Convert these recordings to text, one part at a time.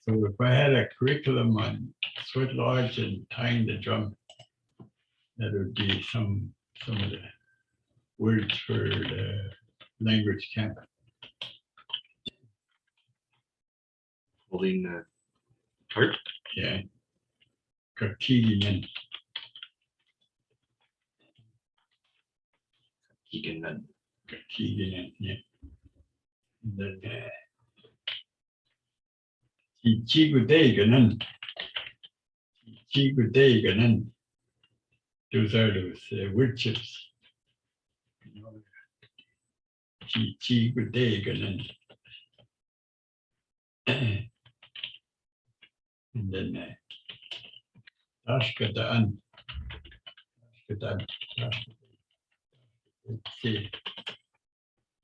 So if I had a curriculum on sweat lodge and tying the drum, that would be some of the words for the language camp. Holding the tarp. Yeah. Kakiganan. Kakiganan. Kakiganan, yeah. And then Chichidinan. Chichidinan. Those are those wood chips. Chichidinan. And then Dashka'an. Dashka'an.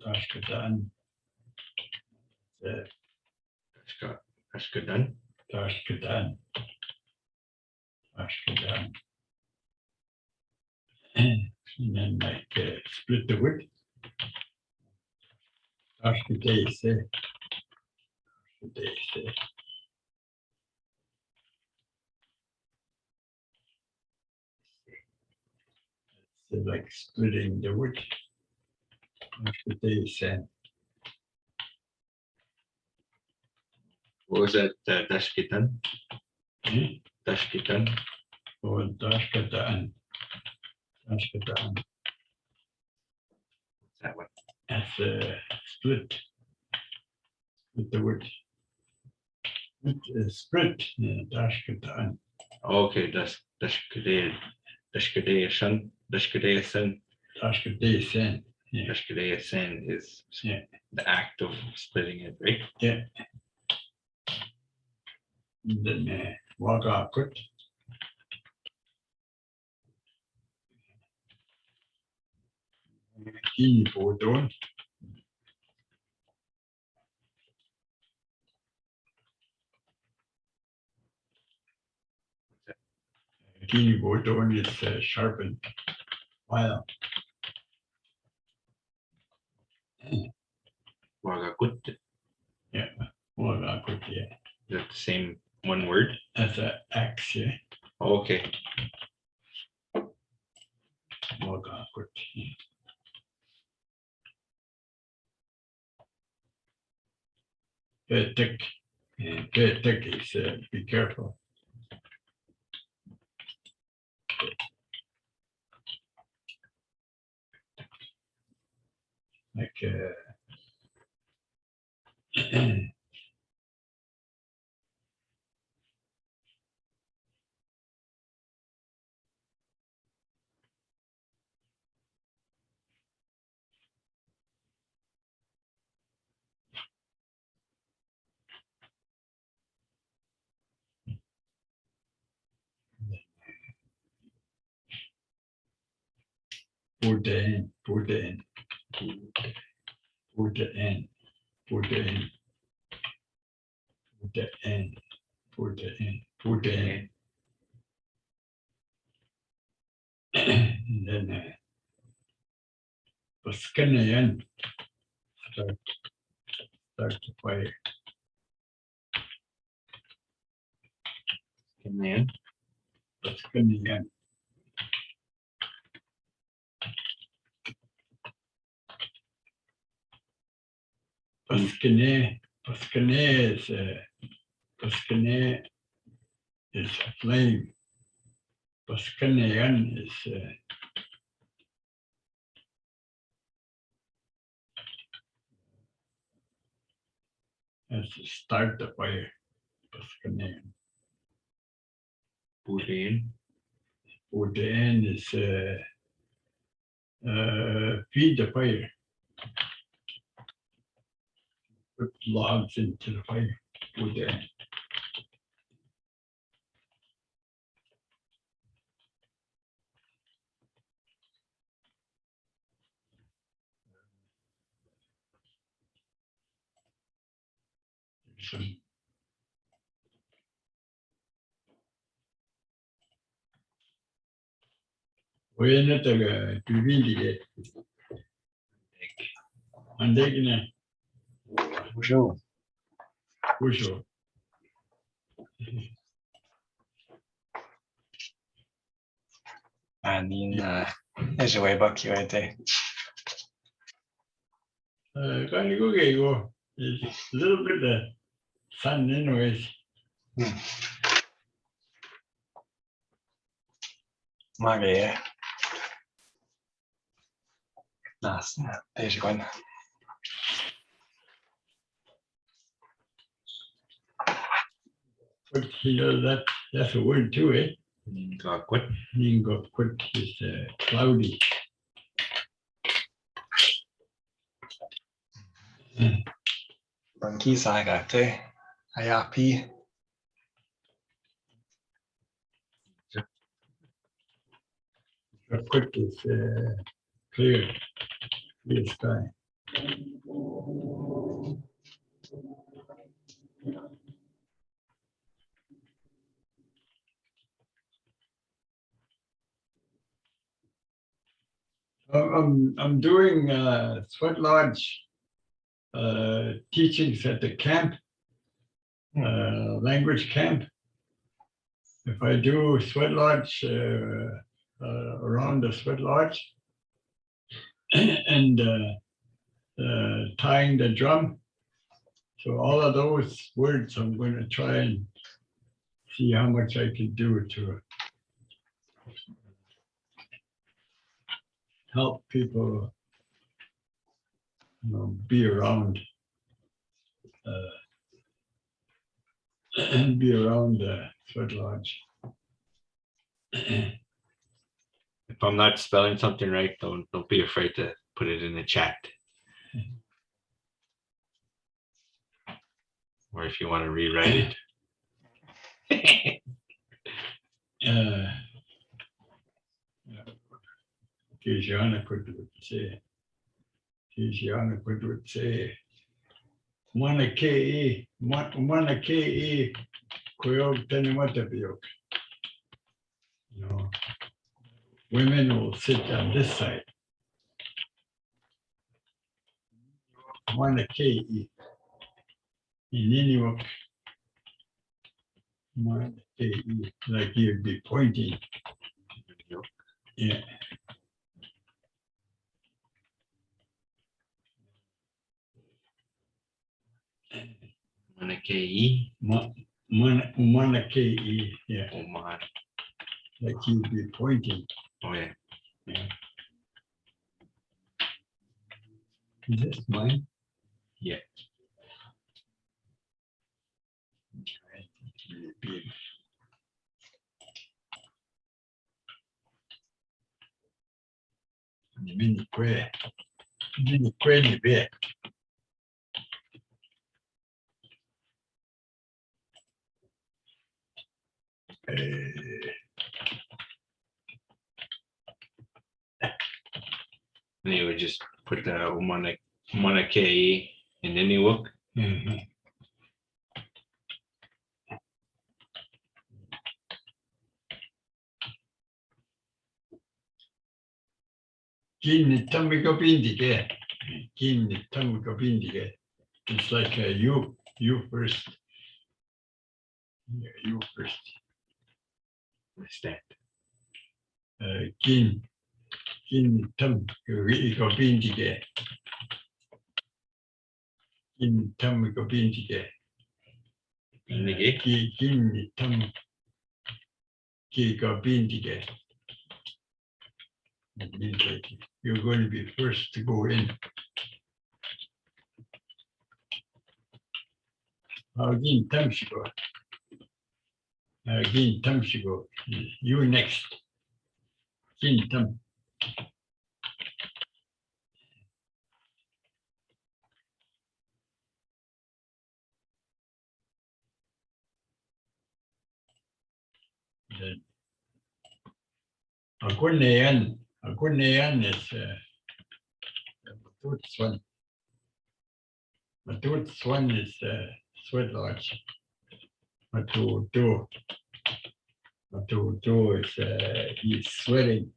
Dashka'an. Dashka'an. Dashka'an. And then like split the wood. Dashka'de'isen. Dashka'de'isen. So like splitting the wood. Dashka'de'isen. What was that? Dashka'an. Dashka'an. Or Dashka'an. Dashka'an. That one. That's split. Split the wood. Split. Dashka'an. Okay, Dashka'de'isen. Dashka'de'isen. Dashka'de'isen. Yeah. Dashka'de'isen is Yeah. the act of splitting it, right? Yeah. And then Wagaakoot. Giniiboodoon. Giiniiboodoon is sharpen file. Wagaakoot. Yeah. Wagaakoot, yeah. Is that the same one word? That's an axe, yeah. Okay. Wagaakoot. Yeah. Betag. Yeah, Betag is be careful. Like Bode'in. Bode'in. Bode'in. Bode'in. Bode'in. Bode'in. Bode'in. And then Baskeni'an. Start the fire. Man. Baskeni'an. Baskeni'an is a flame. Baskeni'an is has to start the fire. Baskeni'an. Bode'in. Bode'in is feed the fire. Put logs into the fire. Bode'in. Some Oye, gigabiindage. Aandeg na Roseau. Roseau. Niin esiwayback jo ete. Kind of okay, go. It's a little bit of sun anyways. Mage. Nas, deze gewoon. But you know that's a word too, eh? Ningakoot. Ningakoot is cloudy. Monkey saga te. IRP. Ningakoot is clear sky. I'm doing Sweat Lodge teachings at the camp, language camp. If I do Sweat Lodge around the Sweat Lodge and tying the drum, so all of those words I'm going to try and see how much I can do to help people, be around and be around the Sweat Lodge. If I'm not spelling something right, don't be afraid to put it in the chat. Or if you want to rewrite it. Giinatam would say, Omanike'ii Inini'ook. Women will sit on this side. Omanike'ii Inini'ook. Omanike'ii, like you'd be pointing. Yeah. Omanike'ii. Omanike'ii, yeah. Oman. Like you'd be pointing. Oh yeah. Yeah. Is this mine? Yeah. Really big. Mini bit. And you would just put the Omanike'ii Inini'ook. Giinatam. It's like you first. Yeah, you first. What's that? Giinatam gigabiindage. Giinatam gigabiindage. Giinatam gigabiindage. It means like you're going to be first to go in. Giinatam zhigo. You next. Giinatam. Agwaniiyaan is madoodooswan is Sweat Lodge. Madoodoo is he's sweating.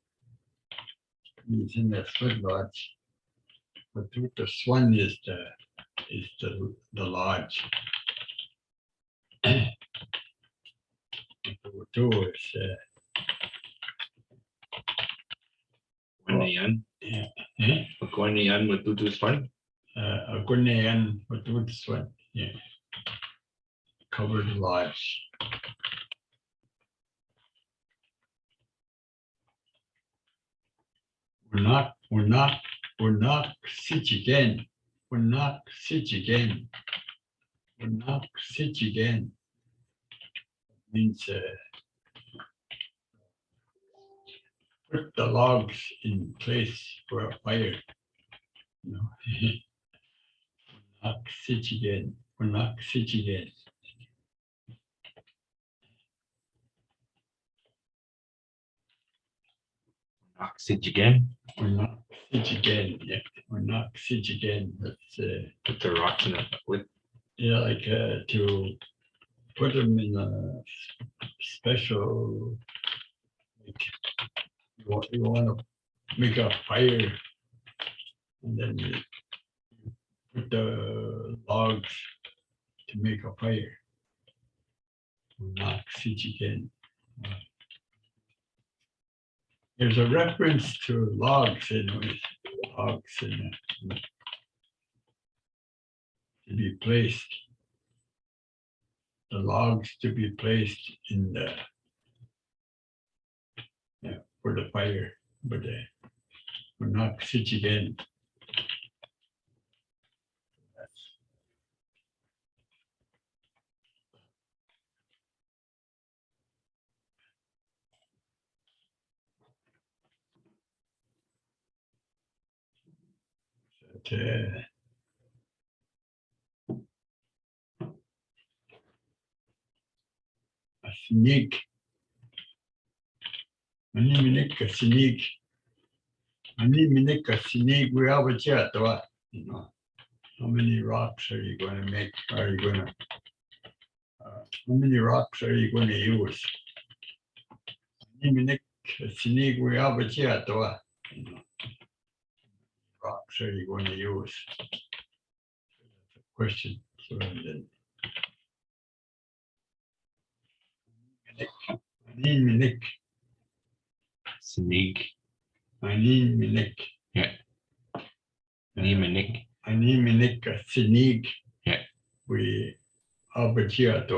He's in the Sweat Lodge. Madoodooswan is the lodge. two is Agwaniiyaan. Agwaniiyaan madoodooswan. Agwaniiyaan madoodooswan. Yeah. Covered lives. Onaakshijigen. Onaakshijigen means put the logs in place for a fire. You know. Onaakshijigen. Onaakshijigin. Onaakshijigen. Yeah. Onaakshijigen. That's Put the rocks in it with. yeah, like to put them in a special. Like you want to make a fire, and then you put the logs to make a fire. Onaakshijigin. There's a reference to logs in to be placed. The logs to be placed in the for the fire, but Onaakshijigin. A sneak. Animinic a sneak. Animinic a sneak. We have a chat. You know, how many rocks are you going to make? Are you going to? How many rocks are you going to use? Animinic a sneak. We have a chat. You know, rocks are you going to use? That's a question. So then. Animinic. Sneak. Animinic. Yeah. Animinic. Animinic a sneak. Yeah. We have a chat.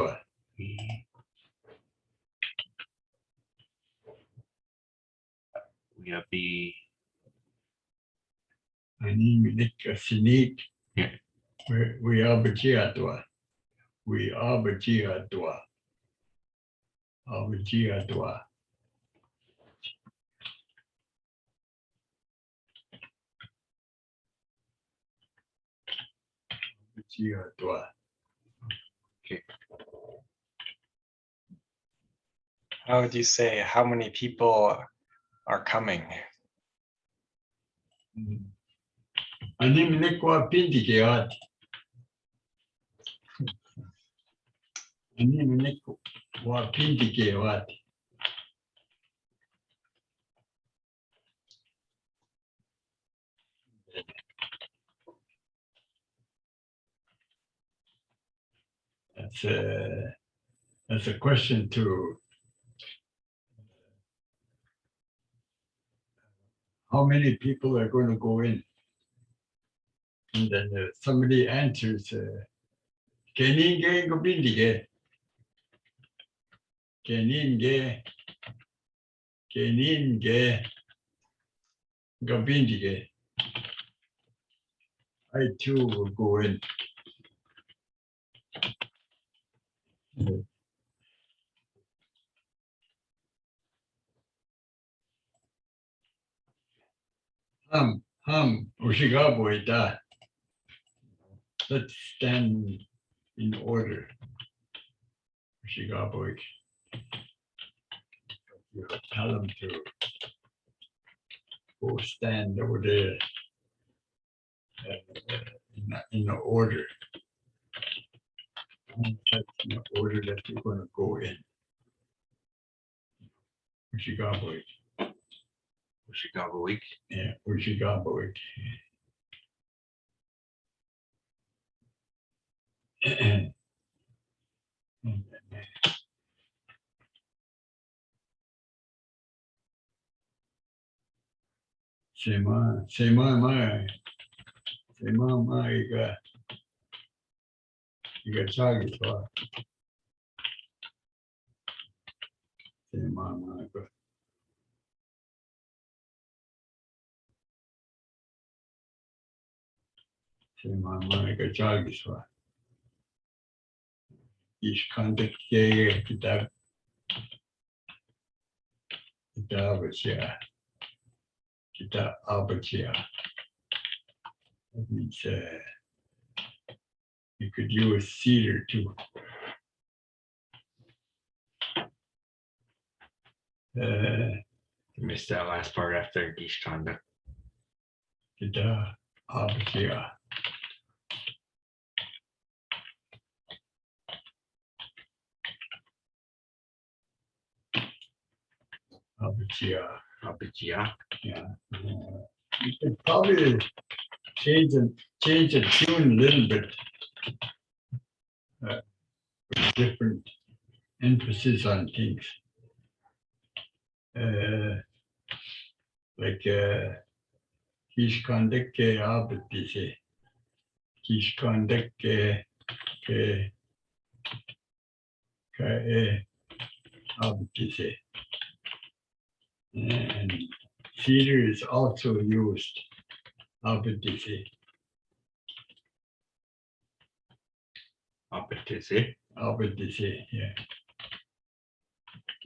We have the. Animinic a sneak. Yeah. We have a chat. We have a chat. Abajia. Okay. How would you say how many people are coming? Animinic wa pindigeat. Animinic wa pindigeat. That's a question to how many people are going to go in, and then somebody answers, "Keninge gobindige, keninge gobindige." I too will go in. Ushigaboita. Let's stand in order. Ushigaboik. You tell them to go stand over there in the order. That's in the order that you're going to go in. Ushigaboik. Chicago week. Yeah, Ushigaboik. Sema iga chagi swa. Sema iga chagi swa. Ich kannte kitab abatia. That means you could use cedar too. Missed that last part after Gishkanda. Kita abatia. Abijia. Yeah. You could probably change the tune a little bit. With different emphasis on things. Like Kishkandeke Abitise. Kishkandeke Abitise. And cedar is also used. Abitise. Abitise, yeah.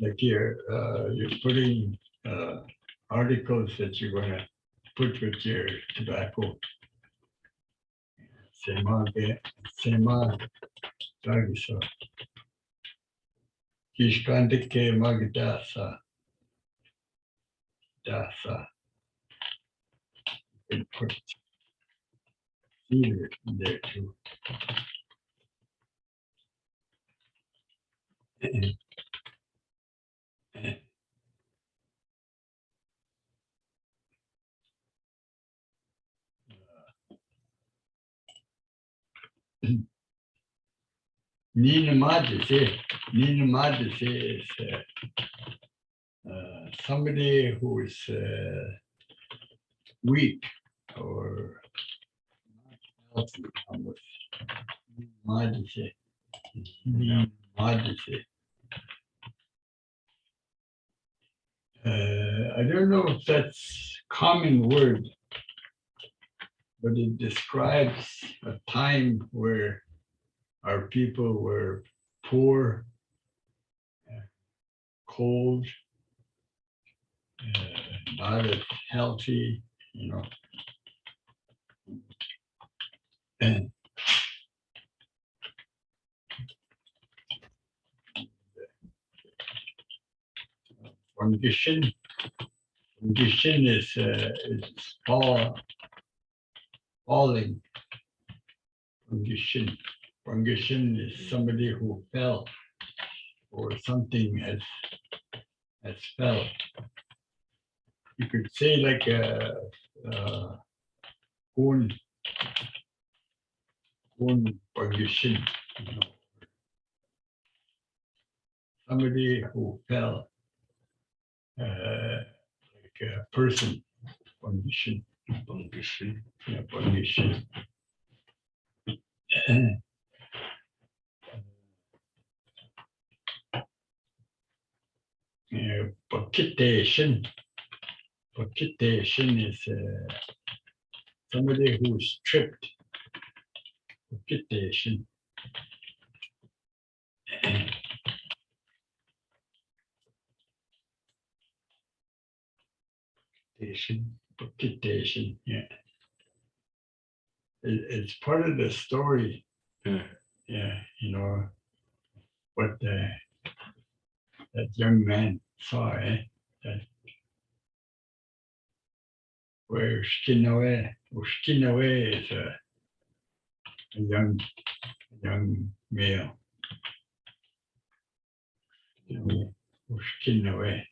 Like you're putting articles that you're going to put with your tobacco. Sema Dagisa. Kishkandike Magdasa. Dasa. And put cedar in there too. Ningakoot is somebody who is weak or not healthy. I don't know if that's a common word, but it describes a time where our people were poor, cold, not as healthy, you know. And condition is falling. Condition is somebody who fell or something has fell. You could say like a condition, you know. Somebody who fell, like a person, condition. Yeah, condition. Pakitation is somebody who's tripped. Pakitation. Pakitation, yeah. It's part of the story. Yeah, you know what that young man saw, that where Ushkinawe is a young male. Ushkinawe.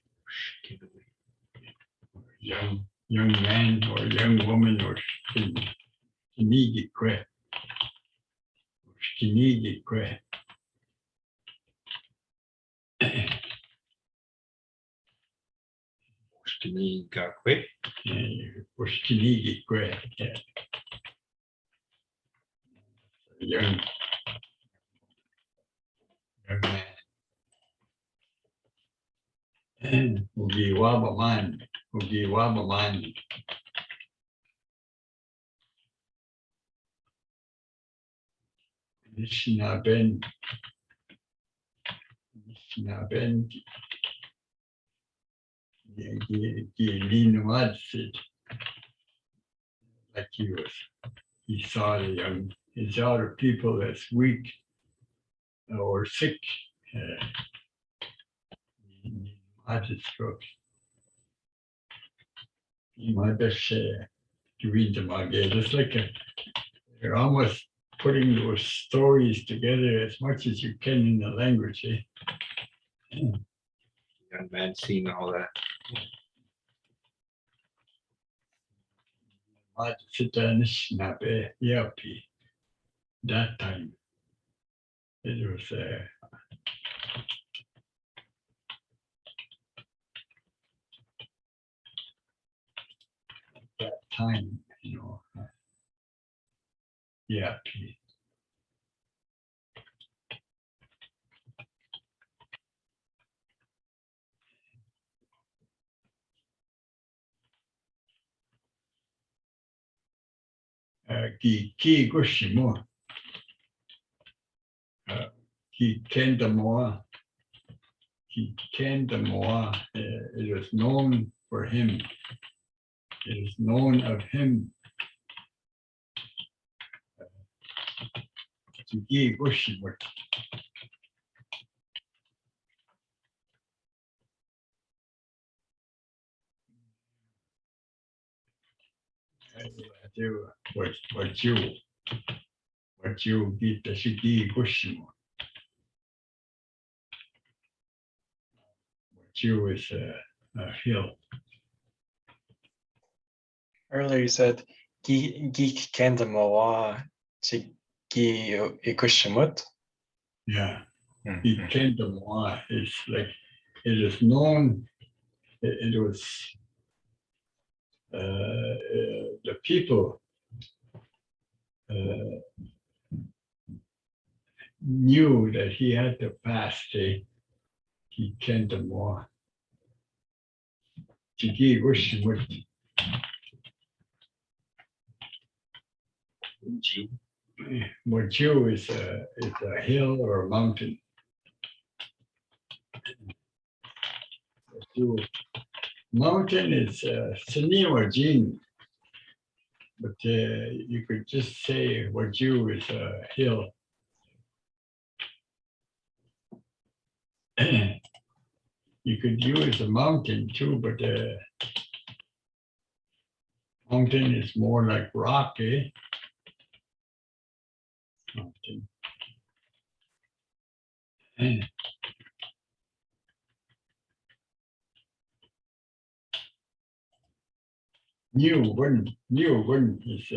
Young man or young woman or Skinigikwe. Ningakoot. Boskeni'an. Young man. Ugiwabaman. Nishnaben. Giinatam said, like he saw his other people that's weak or sick. Giinatam. It's like you're almost putting those stories together as much as you can in the language. Young man seeing all that. That time it was that time, yeah. Ki Gushimo. He kenned more. It was known for him. It is known of him. Ki Gushimo. What you get the Shiki Gushimo. What you is a hill. Earlier you said geek kendamoa gi ikushimut. Yeah. He came to Moa. It's like it is known. It was the people knew that he had to pass the he came to Moa. Chigi Wishimut. Moju is a hill or a mountain. Mountain is Siniwajin, but you could just say Waju is a hill. You could use a mountain too, but mountain is more like rock, eh? Mountain. New one is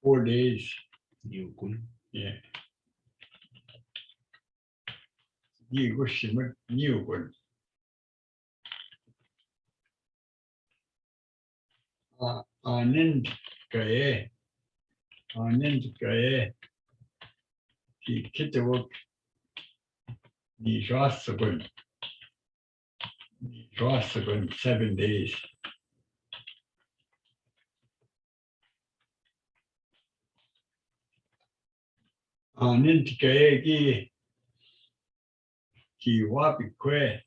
4 days. New Yeah. New one. Aandeg. Chichidinan. Roseau 7 days. Omanike'ii Inini'ook.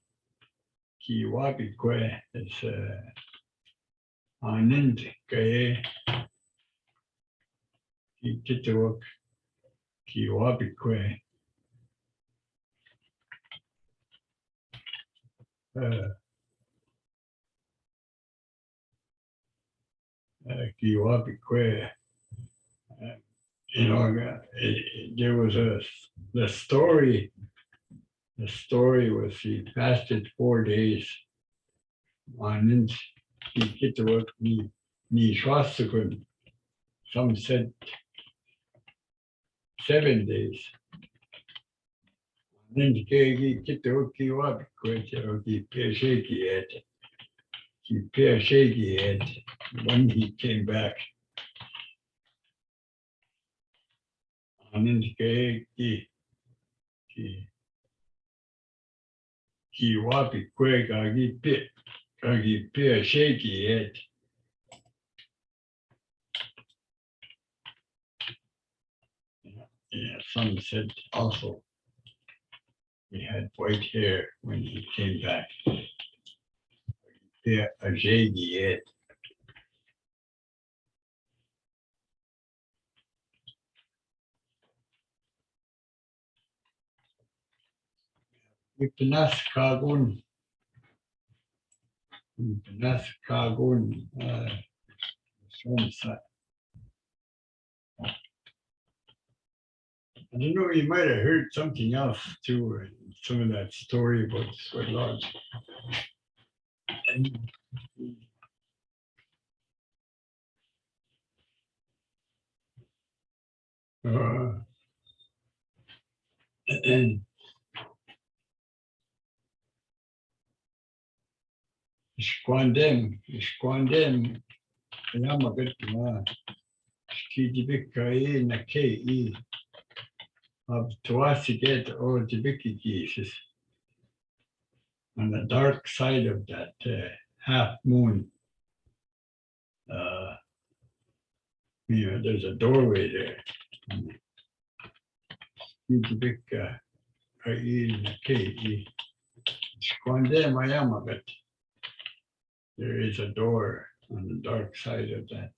It's Omanike'ii Inini'ook. There was the story. The story was he fasted 4 days. On he get to work some said 7 days. Ningakoot Kitoki Wagaakoot Shaky at. He pair shaky at when he came back. Aandeg he wapi quick agi pair shaky at. Yeah, some said also he had white hair when he came back. Yeah, a shaggy at. Dashka'an. Dashka'an. I don't know, you might have heard something else too, in some of that story about Sweat Lodge. And Ishkwandem, Yamagat, Chichidinan, of Tuasiget or Jibiki on the dark side of that half moon. There's a doorway there. There is a door on the dark side of that.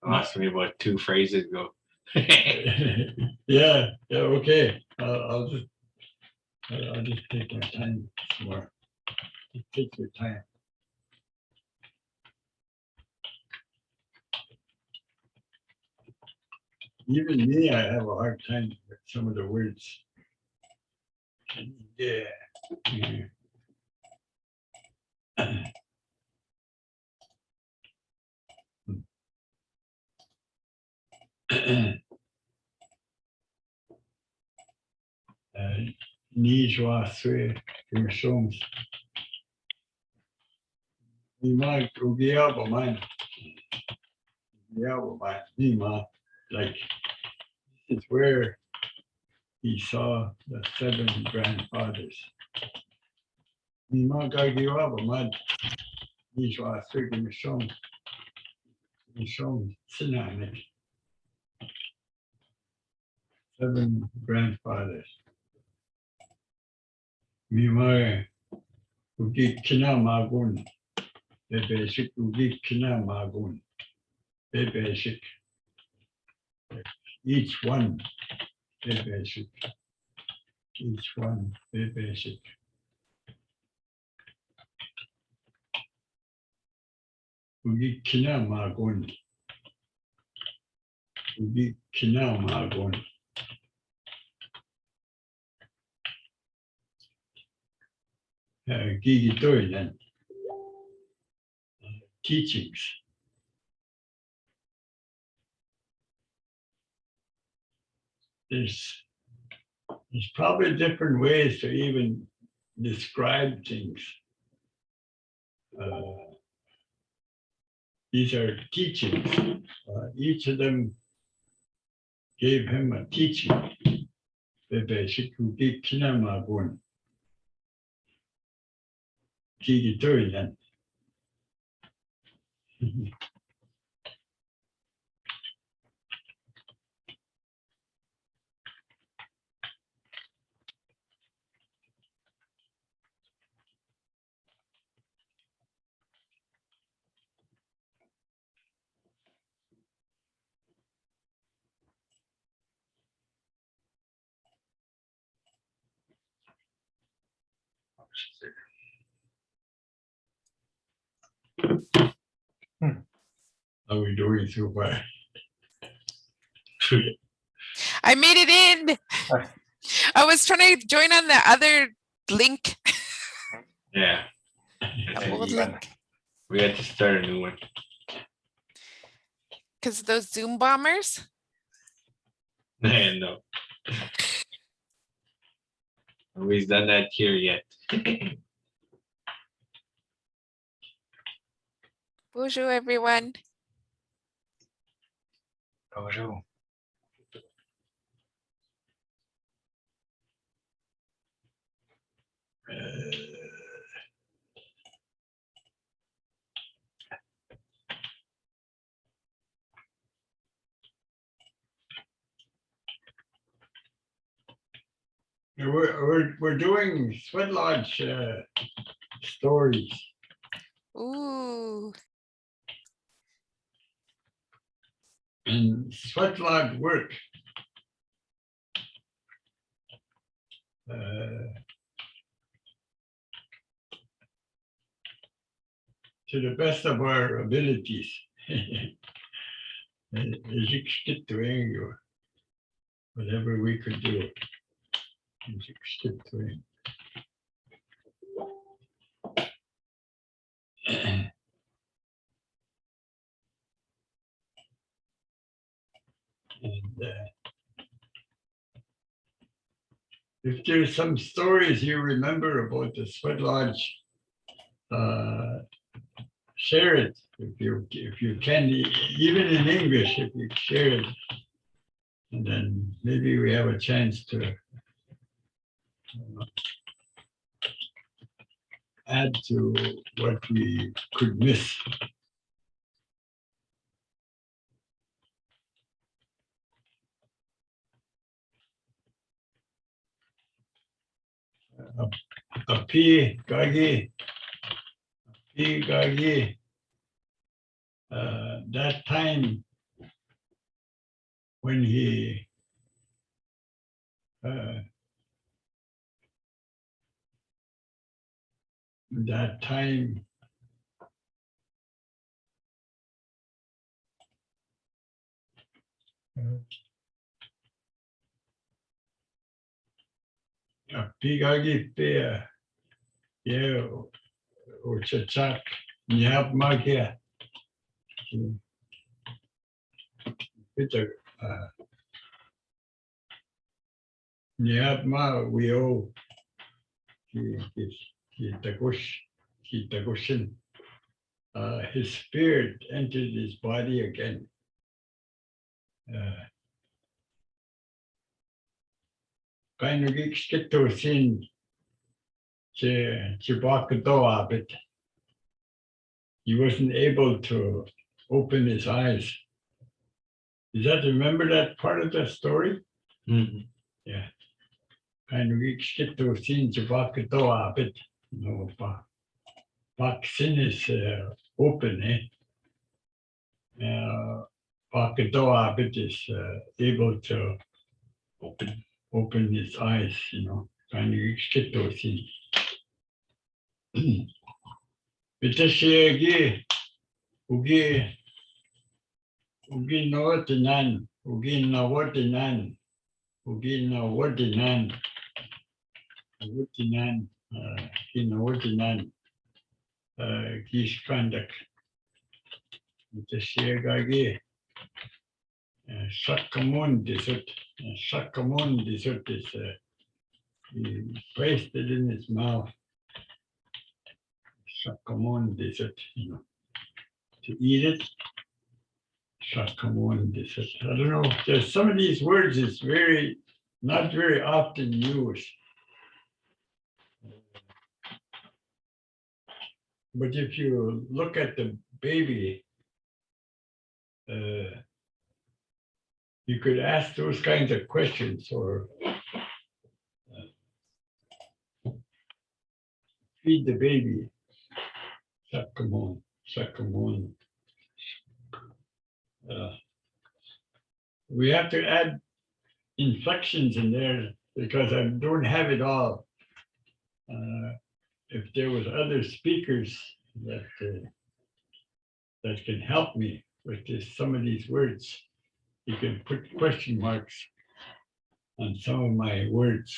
Lost me about 2 phrases ago. Yeah, okay. I'll just take my time some more. Take your time. Even me, I have a hard time with some of the words. Yeah. Nijwaswe Rushons. Nima Ugiabaman. Nima, like this is where he saw the 7 grandfathers. Nima Gagiabaman. Nijwaswe Rushons. Rushons Sinanik. 7 grandfathers. Mimare Ugi Kina Magun. Bebeshik Ugi Kina Magun. Bebeshik. Each one Bebeshik. Each one Bebeshik. Ugi Kina Magun. Ugi Kina Magun. Gigabiindage teachings. There's probably different ways to even describe things. These are teachings. Each of them gave him a teaching. Gigabiindage. How are we doing so far? I made it in. I was trying to join on the other link. Yeah. An old Even. link. We had to start a new one. Because those Zoom bombers. No. Nobody's done that here yet. Bonjour, everyone. Roseau. We're doing Sweat Lodge stories. Ooh. And Sweat Lodge work. To the best of our abilities. Whatever we could do. And if there's some stories you remember about the Sweat Lodge, share it if you can, even in English, if you share it. And then maybe we have a chance to add to what we could miss. Api Gagi, that time when he Pigagi Pea, yeah, or Chachak, Nyap Magia, Betag, Nyap Ma, we owe Kitagushin. His spirit entered his body again. Kainugik skito sin Chibakadoa, but he wasn't able to open his eyes. Is that, remember that part of the story? Mhm. Yeah. Kainugik skito sin Chibakadoa, but no, Baksin is open, eh? Bakadoa, but is able to open his eyes, you know, kind of skito sin. Bitashigi, Ugi Nawatinan, Ugi Nawatinan, Ugi Nawatinan, Wutinan, Kinawatinan, Gishkandak, Bitashigi, Shakamun desert, Shakamun desert is he placed it in his mouth. Shakamon desert, you know, to eat it. Shakamon desert. I don't know. There's some of these words is not very often used. But if you look at the baby, you could ask those kinds of questions or feed the baby. Shakamon, Shakamon. We have to add inflections in there because I don't have it all. If there was other speakers that can help me with some of these words, you can put question marks on some of my words.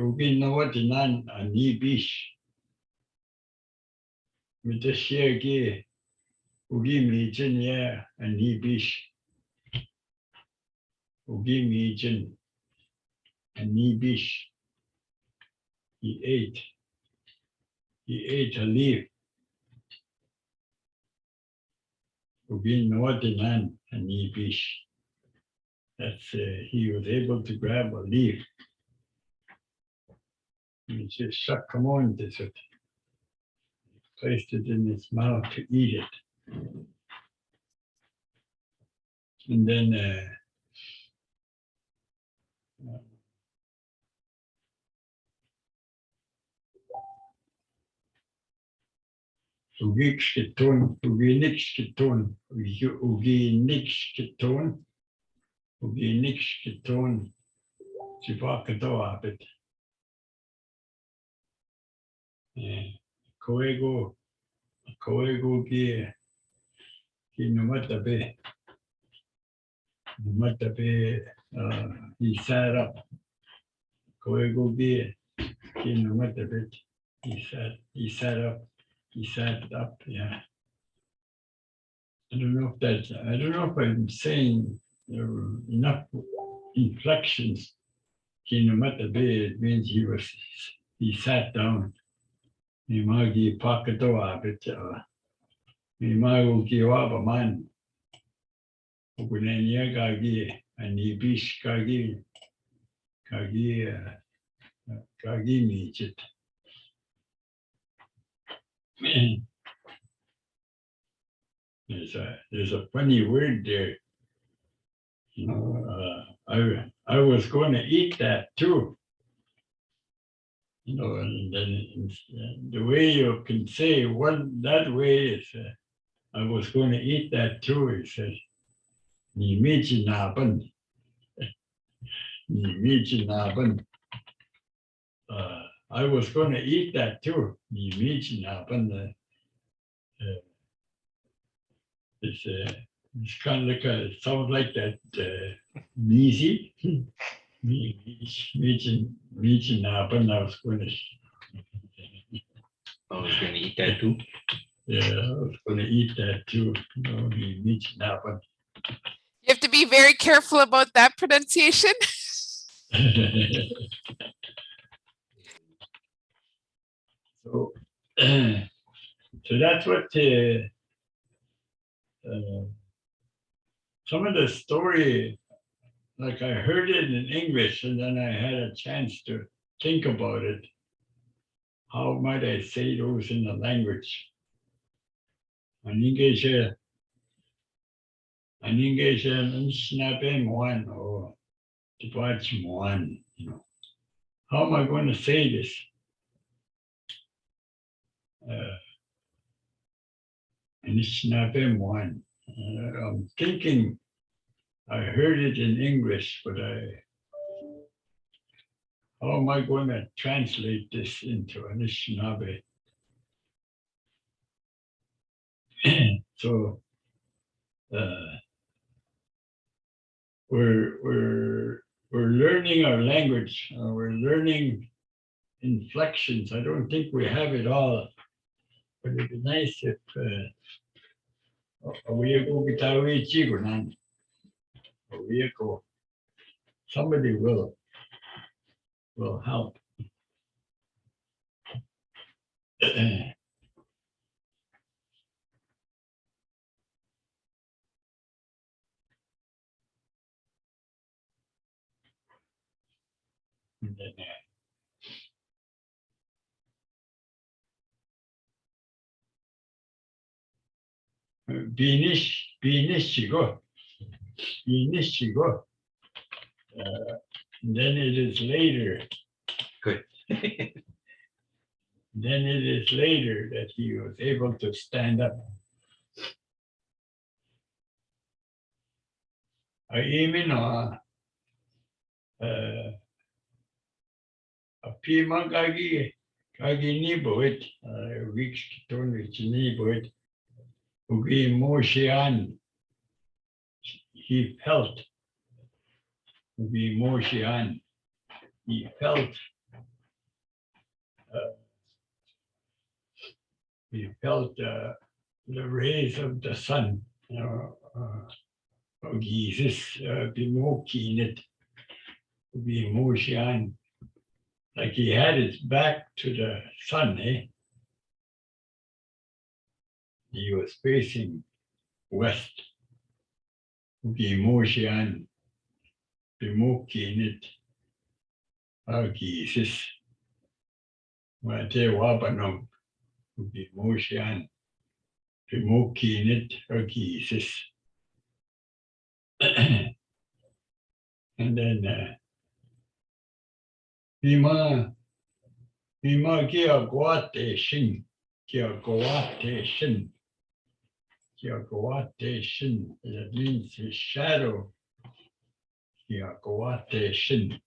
Ugin na watinan anibish. Mitashirgi Ugi Mijin ya anibish. Ugi Mijin anibish. He ate a leaf. Ugi na watinan anibish. That's he was able to grab a leaf. He just suck come on this it. Placed it in his mouth to eat it. And then Ugikskiton, Uginikskiton, Uginikskiton, Chivakadoabit. Koego ki numatabe. He sat up. Koego ki numatabe. He sat up, yeah. I don't know if I'm saying there were enough inflections. Ki numatabe, it means he sat down. Mimagi pakatoa bit Mimago kiwaba man. Ugunenya gagi anibish kagi michit. There's a funny word there. You know, I was going to eat that too. You know, and then the way you can say one that way is, I was going to eat that too. It says, "Ni michi naban, ni michi naban." I was going to eat that too. Ni michi naban. It's kind of like it sounds like that. Measy. Michi naban. I was going to. I was going to eat that too. Yeah, I was going to eat that too. No, ni michi naban. You have to be very careful about that pronunciation. So that's what some of the story, like I heard it in English and then I had a chance to think about it. How might I say those in the language? Aningesha, Nsnape Moan or Tibach Moan, you know. How am I going to say this? Anishinaabe Moan. I'm thinking I heard it in English, but how am I going to translate this into Anishinaabe? So we're learning our language. We're learning inflections. I don't think we have it all, but it'd be nice if somebody will help. And then, Zhigo. Then it is later. Good. Then it is later that he was able to stand up. I even a pima Giiniiboodoon, weeks to Giiniiboodoon, Ugi Moshean. He felt be Moshian. He felt the rays of the sun. Jesus be Mokinit, be Moshian. Like he had his back to the sun, eh? He was facing west. Be Moshian, be Mokinit, Jesus. Mate Wabanum, be Moshian, be Mokinit, Jesus. And then Bima Giniiboodoon, Giniiboodoon, that means his shadow. Giniiboodoon,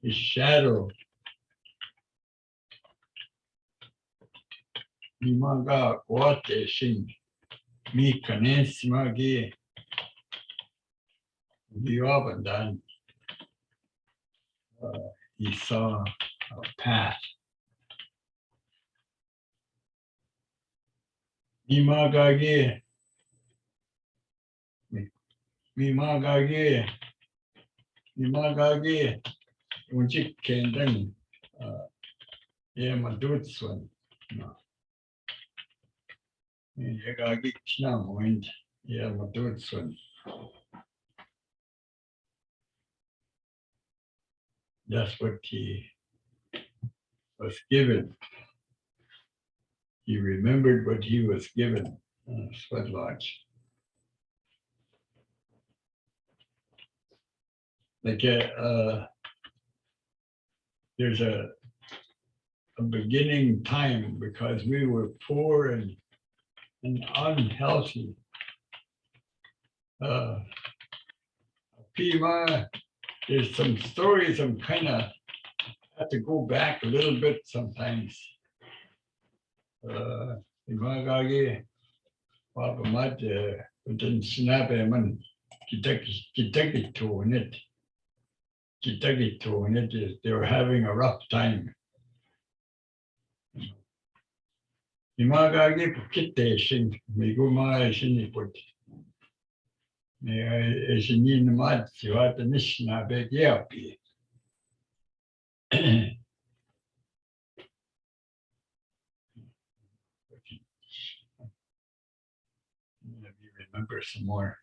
his shadow. Bima Giniiboodoon, me Kanesmagi, Biobandan. He saw a path. Mimagage, Unjik Kendan, madoodooswan. Yagagi Knam went, madoodooswan. That's what he was given. He remembered what he was given. Sweat Lodge. Like there's a beginning time because we were poor and unhealthy. Pima, there's some stories I'm kind of have to go back a little bit sometimes. Imagage, Papamat, within Snapeman, Kitagito in it. Kitagito in it, they were having a rough time. Imagage, Kittation, Meguma, Shiniput. As in Giinatam, you had the Nishna bed, Yapi. Maybe remember some more.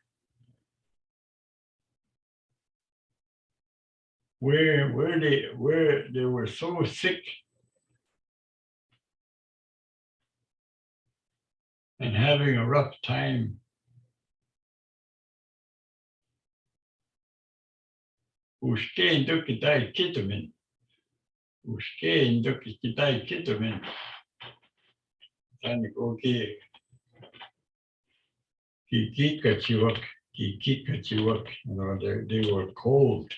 Where they were so sick and having a rough time. Ushkein dukitai kitamin. Ushkein dukitai kitamin. Sanikoki. Kikikachiwak. You know, they were cold.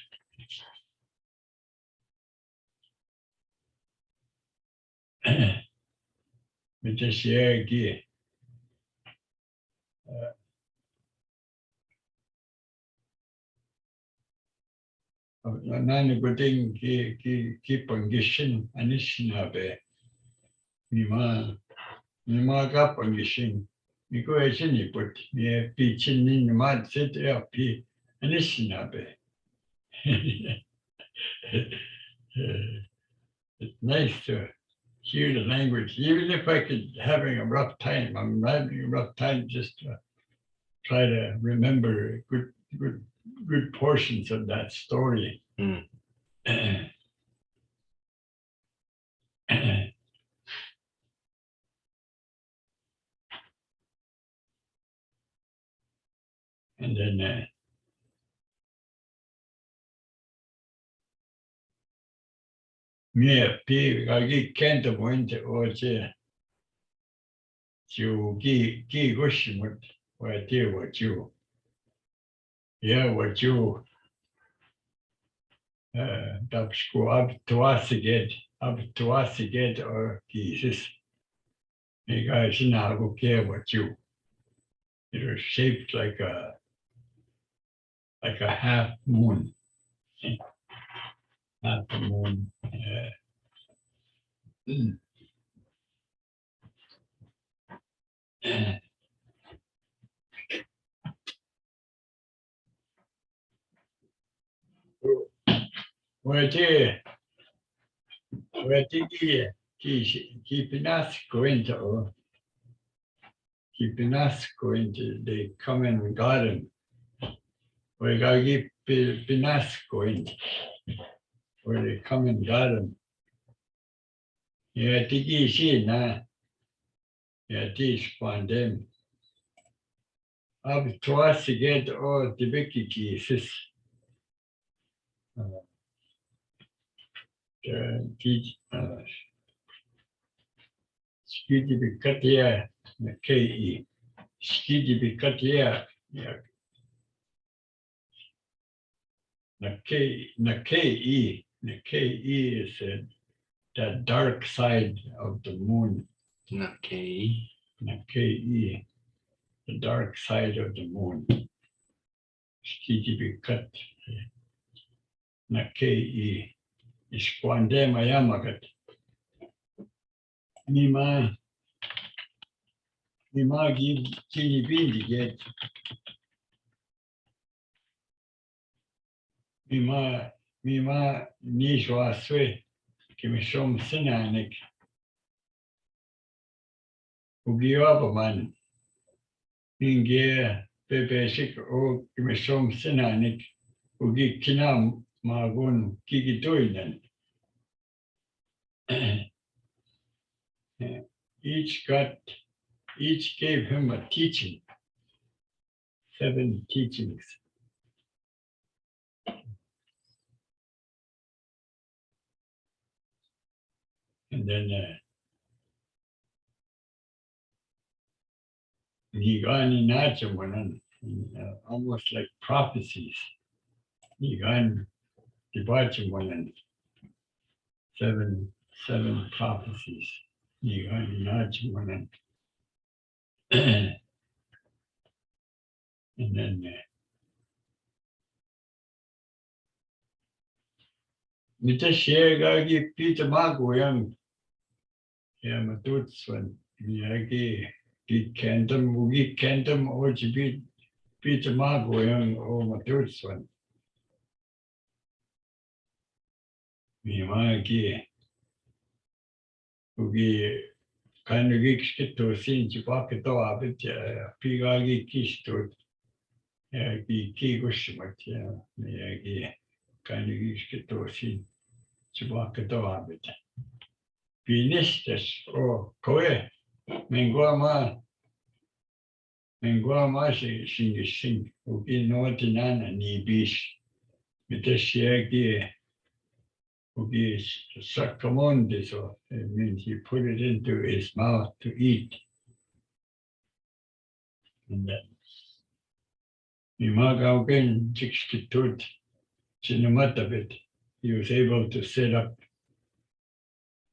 Mitashiyagi. Nani Bode'in ki pangishin anishinabe. Mima ka pangishin. Miko eshini put me pichin in mad sit up anishinabe. It's nice to hear the language, even if I could having a rough time. I'm having a rough time just to try to remember good portions of that story. Mm. And then me I can't went to gi gushimut what you. Yeah, what you Dashka'an up to us again or Jesus. You guys now go care what you. It was shaped like a half moon. Not the moon. Where keeping us going to the common garden. We gotta keep us going where the common garden. Yeah, tiki she na. Yeah, this one them. Up to us to get all the big keys. Skidi bikatia McKay. Skidi bikatia McKay is the dark side of the moon. McKay. McKay, the dark side of the moon. Skidi bikat McKay. Iskwande mayamagat. Mima give Giniiboodoon. Mima nishwa swe kimishom sinanik. Ugiwabaman. Mingia bebesik o kimishom sinanik. Ugi kinam magun Giinatam. Each gave him a teaching, 7 teachings. And then Giinatam, almost like prophecies. Giinatam, 7 prophecies. Giinatam. And then Mitashegagi Peter Magoyang, Madoodooswan, Miyagi, Giinatam, Giinatam, Ojibwe Peter Magoyang, or Madoodooswan. Miyagi, Ugi. Kind of get to see Jibakato Abit, Pigagi Kishto, Kigushmat, Miyagi, kind of get to see Jibakato Abit. Finishes or Koe, Menguama sing, Ugi Notinan and Nibish, Mitashiagi. Ugi Sakamon, so it means he put it into his mouth to eat. And then Mimagaugen Chikskitut Chinamatavit, he was able to sit up.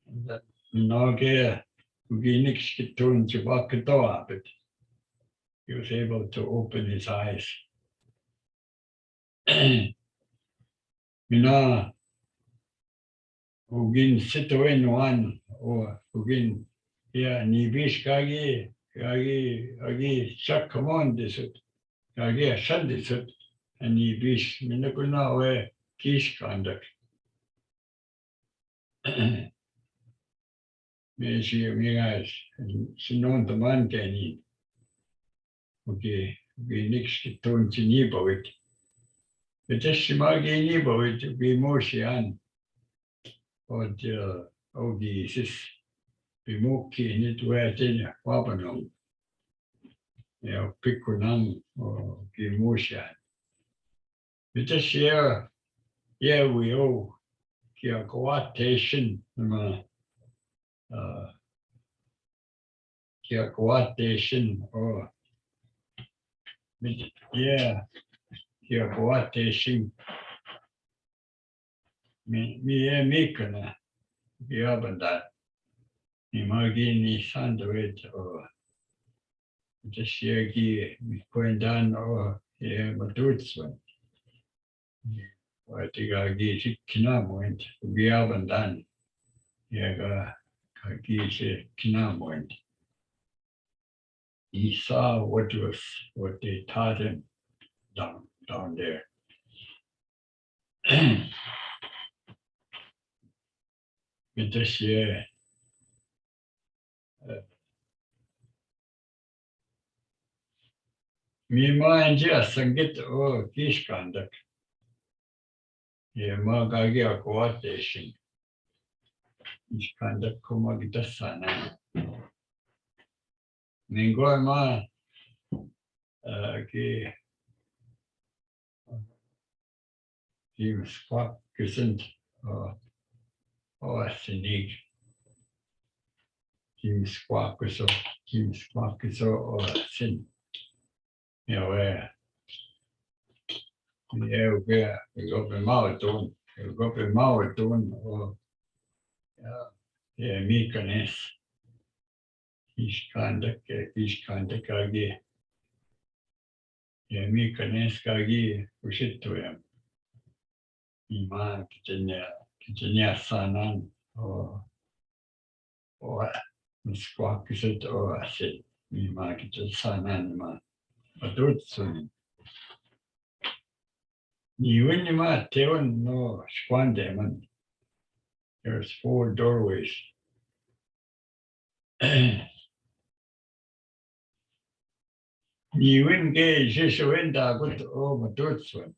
And that Nage Ugi Nikskitun Chibakatoa, but he was able to open his eyes. Mina Ugin Sitoin one or Ugin, yeah, Nibish Kagi, Agi Shakamon desert, Kagi Shan desert, and Nibish Minakuna way Kish conduct. May she guys, she known the man can eat. Okay, we next to Giinaboot. But just Giinaboot to be more Shian. Or the Ogis Bimoki in it where then Wabanum. Pikunam or Gimosha. We just share, we owe Kiakwat Kiakwat or Kiakwat me Mikana, Yabanda, Imagini Sandwich or just Yagi, going down or Madoodoooswan. Waitigagi kinamoint, Biabandan, Yaga Kagi kinamoint. He saw what they taught him down there. But this year, me mind just and get fish conduct. Yeah, Wagaakoot Axe. Fish conduct come get the sun. Ningakoot okay. He was quite gesund. Sinig. He was quite so sin. Ja, we go bij Madoodoo. We go bij Madoodoo. Ja, me kennis. Fish conduct kagi. Ja, me kennis kagi. We should to him. Kitanya sanan. Squawk is it I said. Me kitanya sanan man. Madoodoo. You in my tail no squande man. There's 4 doorways. You in gay Jeshua good Madoodoo.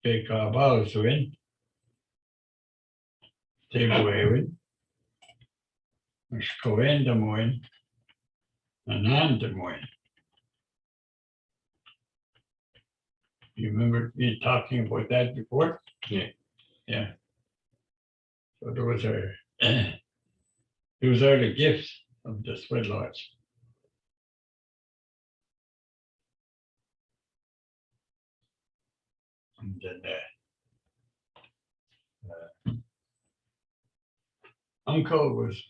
Take a bow to win. Take away win. Coen the moin. And the moin. You remember me talking about that before? Yeah. So those are the gifts of the Sweat Lodge. And then Uncle was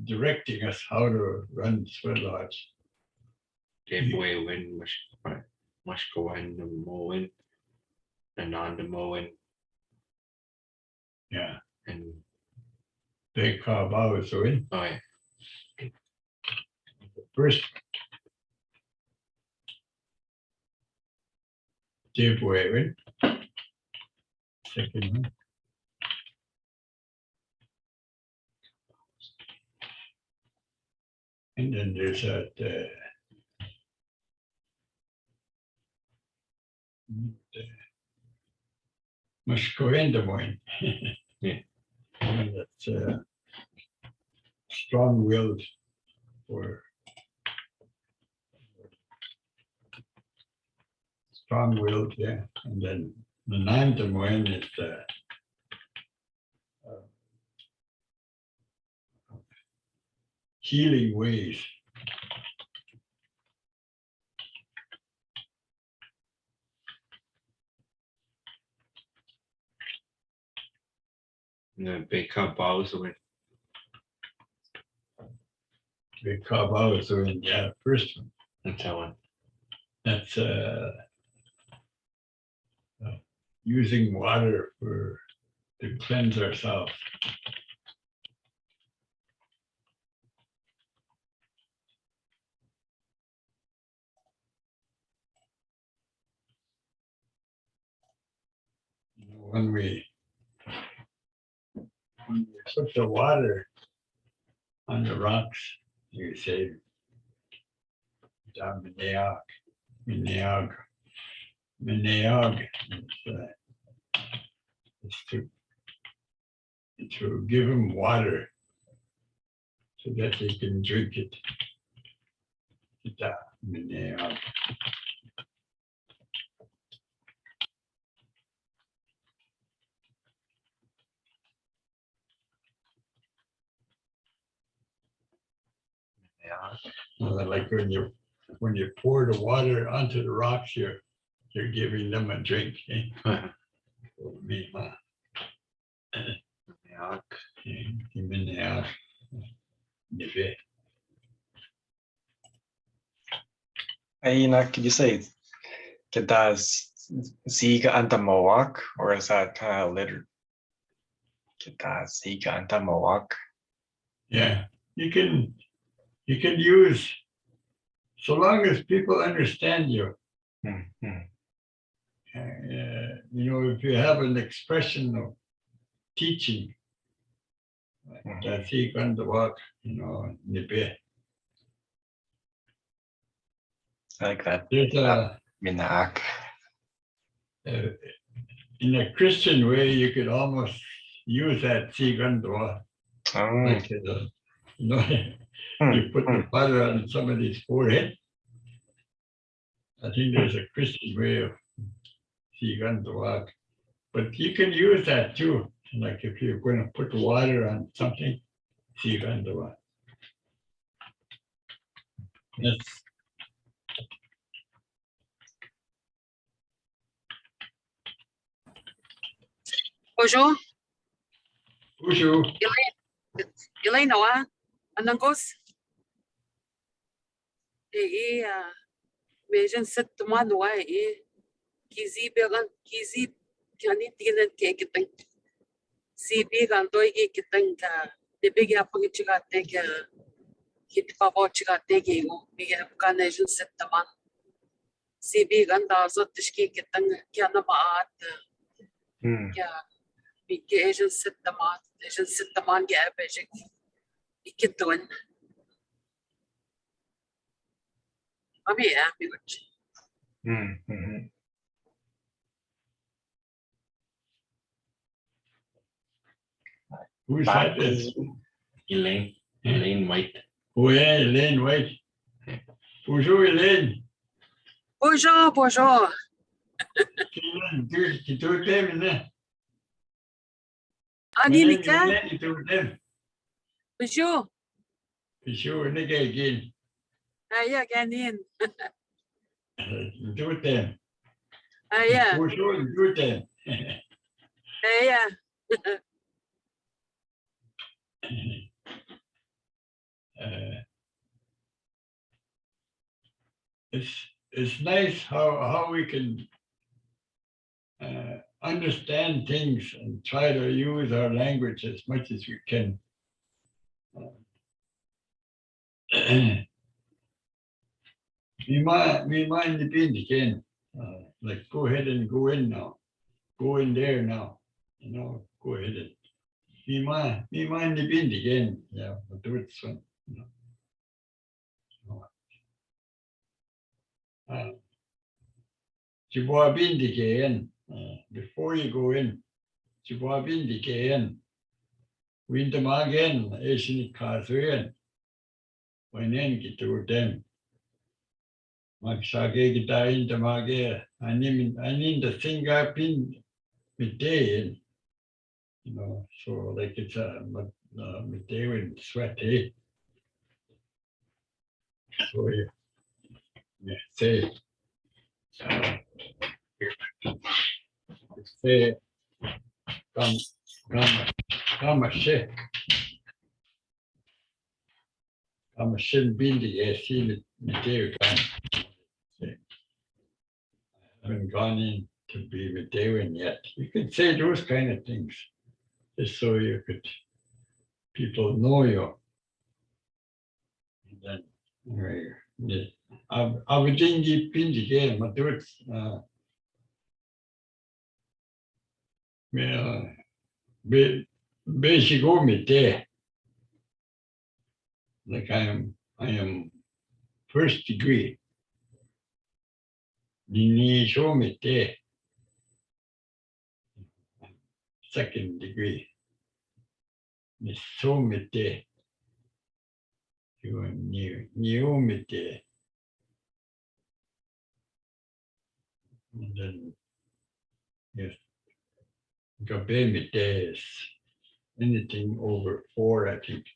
directing us how to run Sweat Lodge. Gateway win, mush go in the mowing and on the mowing Yeah. and They carve out so in. oh yeah. First, gateway win. Second one. And then there's that must go in the morning. Yeah. And that's strong-willed or strong-willed, yeah. And then the 9th one is healing ways. The big cup bows with We carve out so in first one. and so on. That's using water to cleanse ourselves. When we put the water on the rocks, you say, Mineog. It's to give them water so that they can drink it. Mineog. Like when you pour the water onto the rocks, you're giving them a drink. Uh-huh. Could you say Zhigo or is that kind of literal? Zhigo. Yeah, you can use, so long as people understand you. You know, if you have an expression of teaching, that's Zhigo, you know, nipe. I like that. There's Minaak. in a Christian way, you could almost use that Zhigo, like you know, you put the butter on somebody's forehead. I think there's a Christian way of Zhigo, but you can use that too. Like if you're going to put water on something, Zhigo. That's Bonjour, Ushu. Elaine Noah, Anangos. Mejan set to man why Kizi Began Kizi Kani Tinan Kakitan. See big and doy kitan the big apple chica take hit pavo chica take you, big carnation set the man. See big and also the ski kitan Kianama yeah. Big Asian set the man, Asian set the man get basic. Get doing. I mean, I'm good. Who's that? Is Elaine White. oh yeah, Elaine White. Bonjour, Elaine. Bonjour, bonjour. Tu doet hem, né? Anika, Je doet hem. bonjour. Bonjour, ne ga again. Yeah, Ganin. Je doet hem. Yeah, Bonjour, je doet hem. yeah. It's nice how we can understand things and try to use our language as much as we can. We mind the being again. Like go ahead and go in now. Go in there now. You know, go ahead and me mind the being again. Yeah, madoodooswan. Gigabiindage, before you go in, Gigabiindage, Wintamagen, Asian when in get to them. Magsage Tamage, I need the thing up in midday, you know, so like it's a midday with sweat, eh? So yeah, say, come a shit. I'm a shouldn't be in the see midday. I haven't gone in to be Medewan yet. You could say those kind of things, just so you could, people know you. And then, anyway, I would think been the game, but do it, basically go midday. Like I am first degree. Nini show me there. Second degree. Miss show me there. You are new me there. And then yes, gabe me there is anything over 4, I think.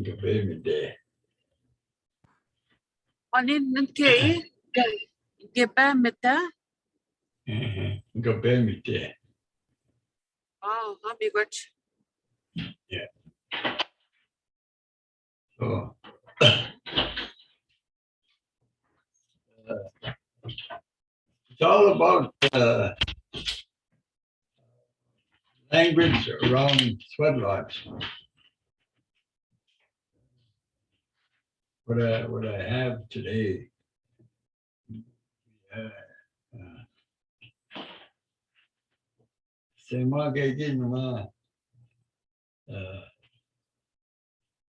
Gabe me there. Omanike'ii Inini'ook. Gabe me there. Oh, I'll be good. So It's all about language around sweat lodge. What I have today. Semagegin ma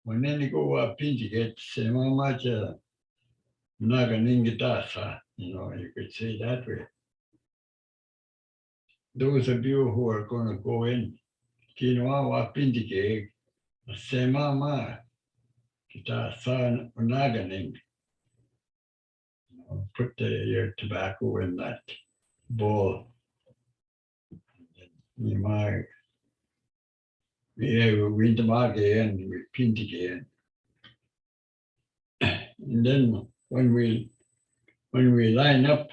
Waneniko Pinjiget Semamacha Naganingitasa, you could say that way. Those of you who are going to go in, Kinoa Pinjige, Semama, Kita San Naganing. Put your tobacco in that bowl. You might we and we pint again. And then when we line up,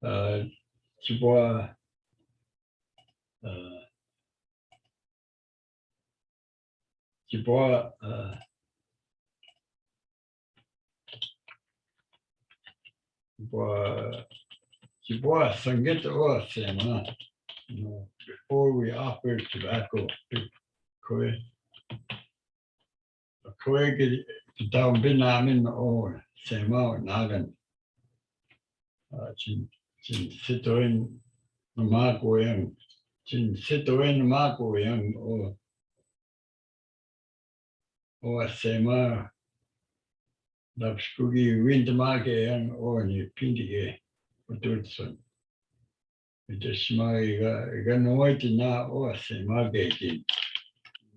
Chibwa, Chibwa Sangit or Sema, before we offer tobacco to Koe down Binamin or Sema Nagan. Chin Sitoin Namakoyang, Chin Sitoin Namakoyang or Sema Dapskugi Wintermakeyang or Ni Pintige or Dutson. It is my Ganoitina or Semageki.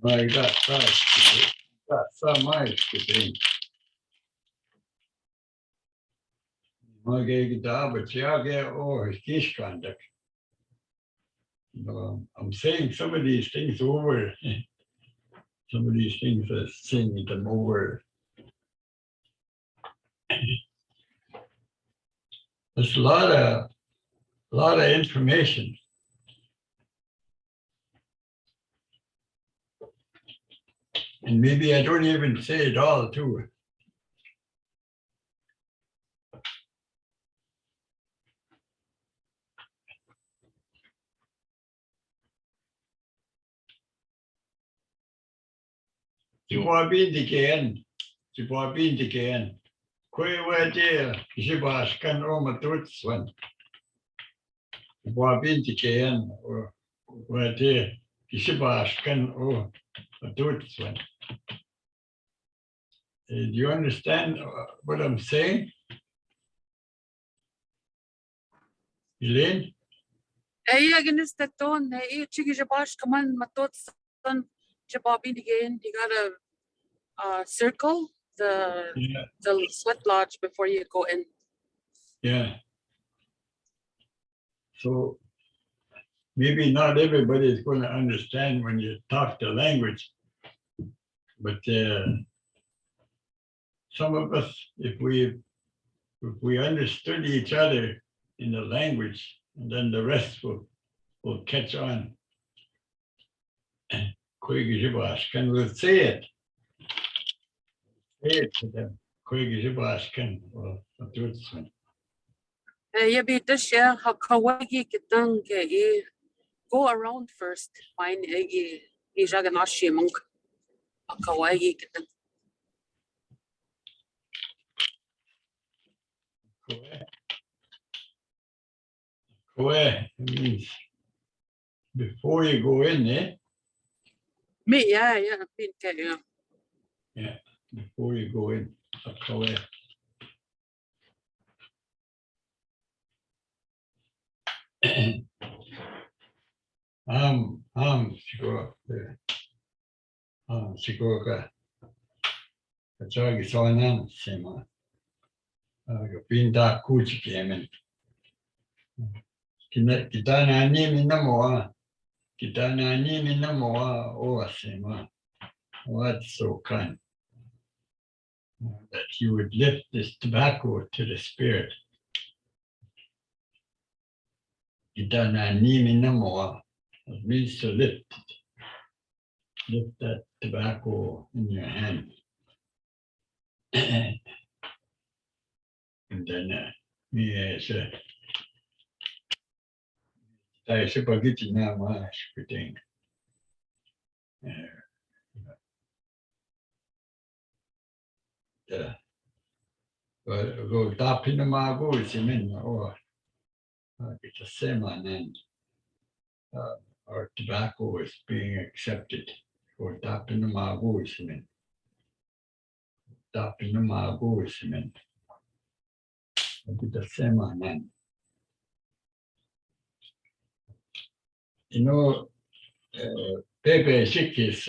My that's some miles to drink. My gigita, but Yage or Kish conduct. I'm saying some of these things over. Some of these things are saying them over. There's a lot of information. And maybe I don't even say it all too. Giinatam, gigabiindage. Kwe wade, Giibaskan or madoodooswan. Giinatam or wade, Giibaskan or madoodooswan. Do you understand what I'm saying? Elaine? Yeah, against the tone, Chichidinan, come on, madoodooswan, gigabiindage. You gotta circle the sweat lodge before you go in. Yeah. So maybe not everybody is going to understand when you talk the language, but some of us, if we understood each other in the language, and then the rest will catch on. Can we say it? Say it to them. Or madoodooswan. Yeah, be this year, how Kawagi Kitang go around first. Find a Jaganashi monk. Kawagi Kitang. Koe means before you go in, eh? Me, yeah, yeah. Yeah, before you go in, a koe. Sure. Sure. Betag Sema. Pinta Chichidinan. Gitanani Minamoa. Gitanani Minamoa or Sema. What's so kind? That you would lift this tobacco to the spirit. Gitanani Minamoa. It means to lift it. Lift that tobacco in your hand. And then Yes. I suppose now much thing. Go tap in the mago is in or it's a same and or tobacco is being accepted. Go tap in the mago is in. Tap in the mago is in. It's the same and you know, basic is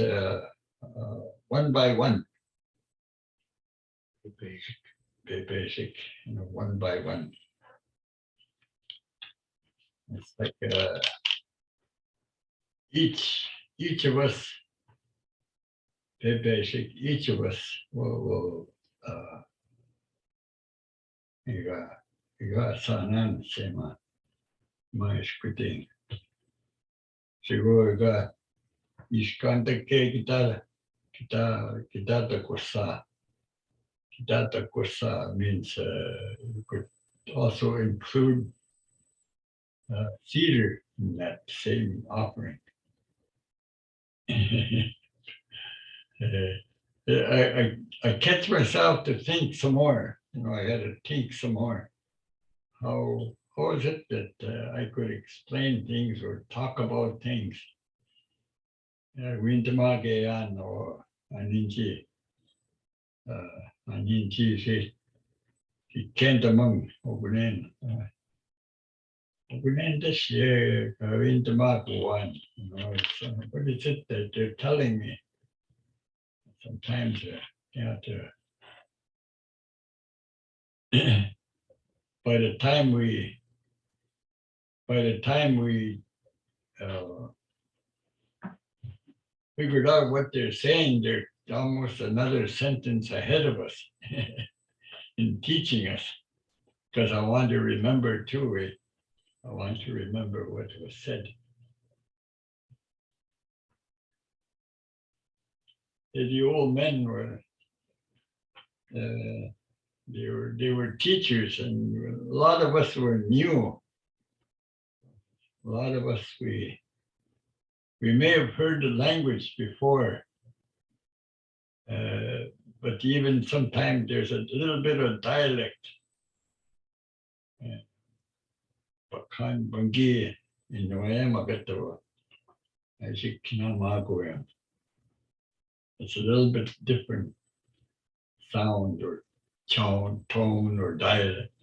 one by one. Basic, you know, one by one. It's like each of us, basic, each of us will you got sanan sema my scripting. Zhigo got iskanta ke kita the kursa. Kita kursa means you could also include theater in that same offering. I catch myself to think some more. You know, I had to think some more. How is it that I could explain things or talk about things? Omanike'ii or Aandeg. Aandeg says he can't among Bode'in. Bode'in this year, Giinatam. You know, what is it that they're telling me? Sometimes you have to. By the time we figured out what they're saying, they're almost another sentence ahead of us in teaching us. Because I want to remember too. I want to remember what was said. The old men were. They were teachers, and a lot of us were new. A lot of us we may have heard the language before, but even sometimes there's a little bit of dialect. Bakan bangi in Noyamagato, as you can magoyam. It's a little bit different sound or tone or dialect.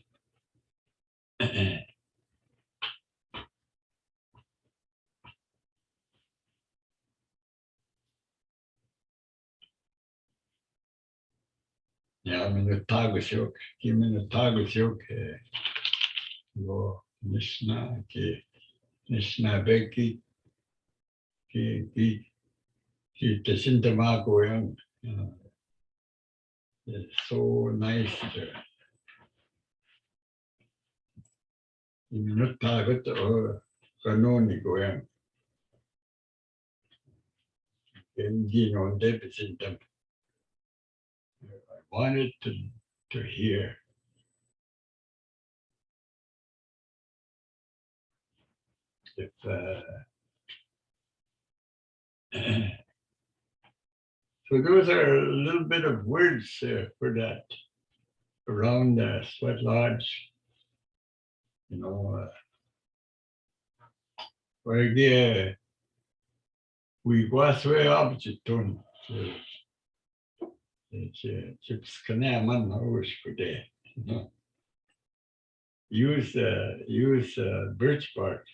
Yeah, I mean the Tagashook, give me the Tagashook, Nishna, Nishna Beki, the Sintamagoyam. It's so nice. Not target or Canonigoyam. And Giinatam. I wanted to hear. If so those are a little bit of words for that around the sweat lodge, you know, where we go through opposite tone. It's Chichidinan hours per day. You know. Use birch bark.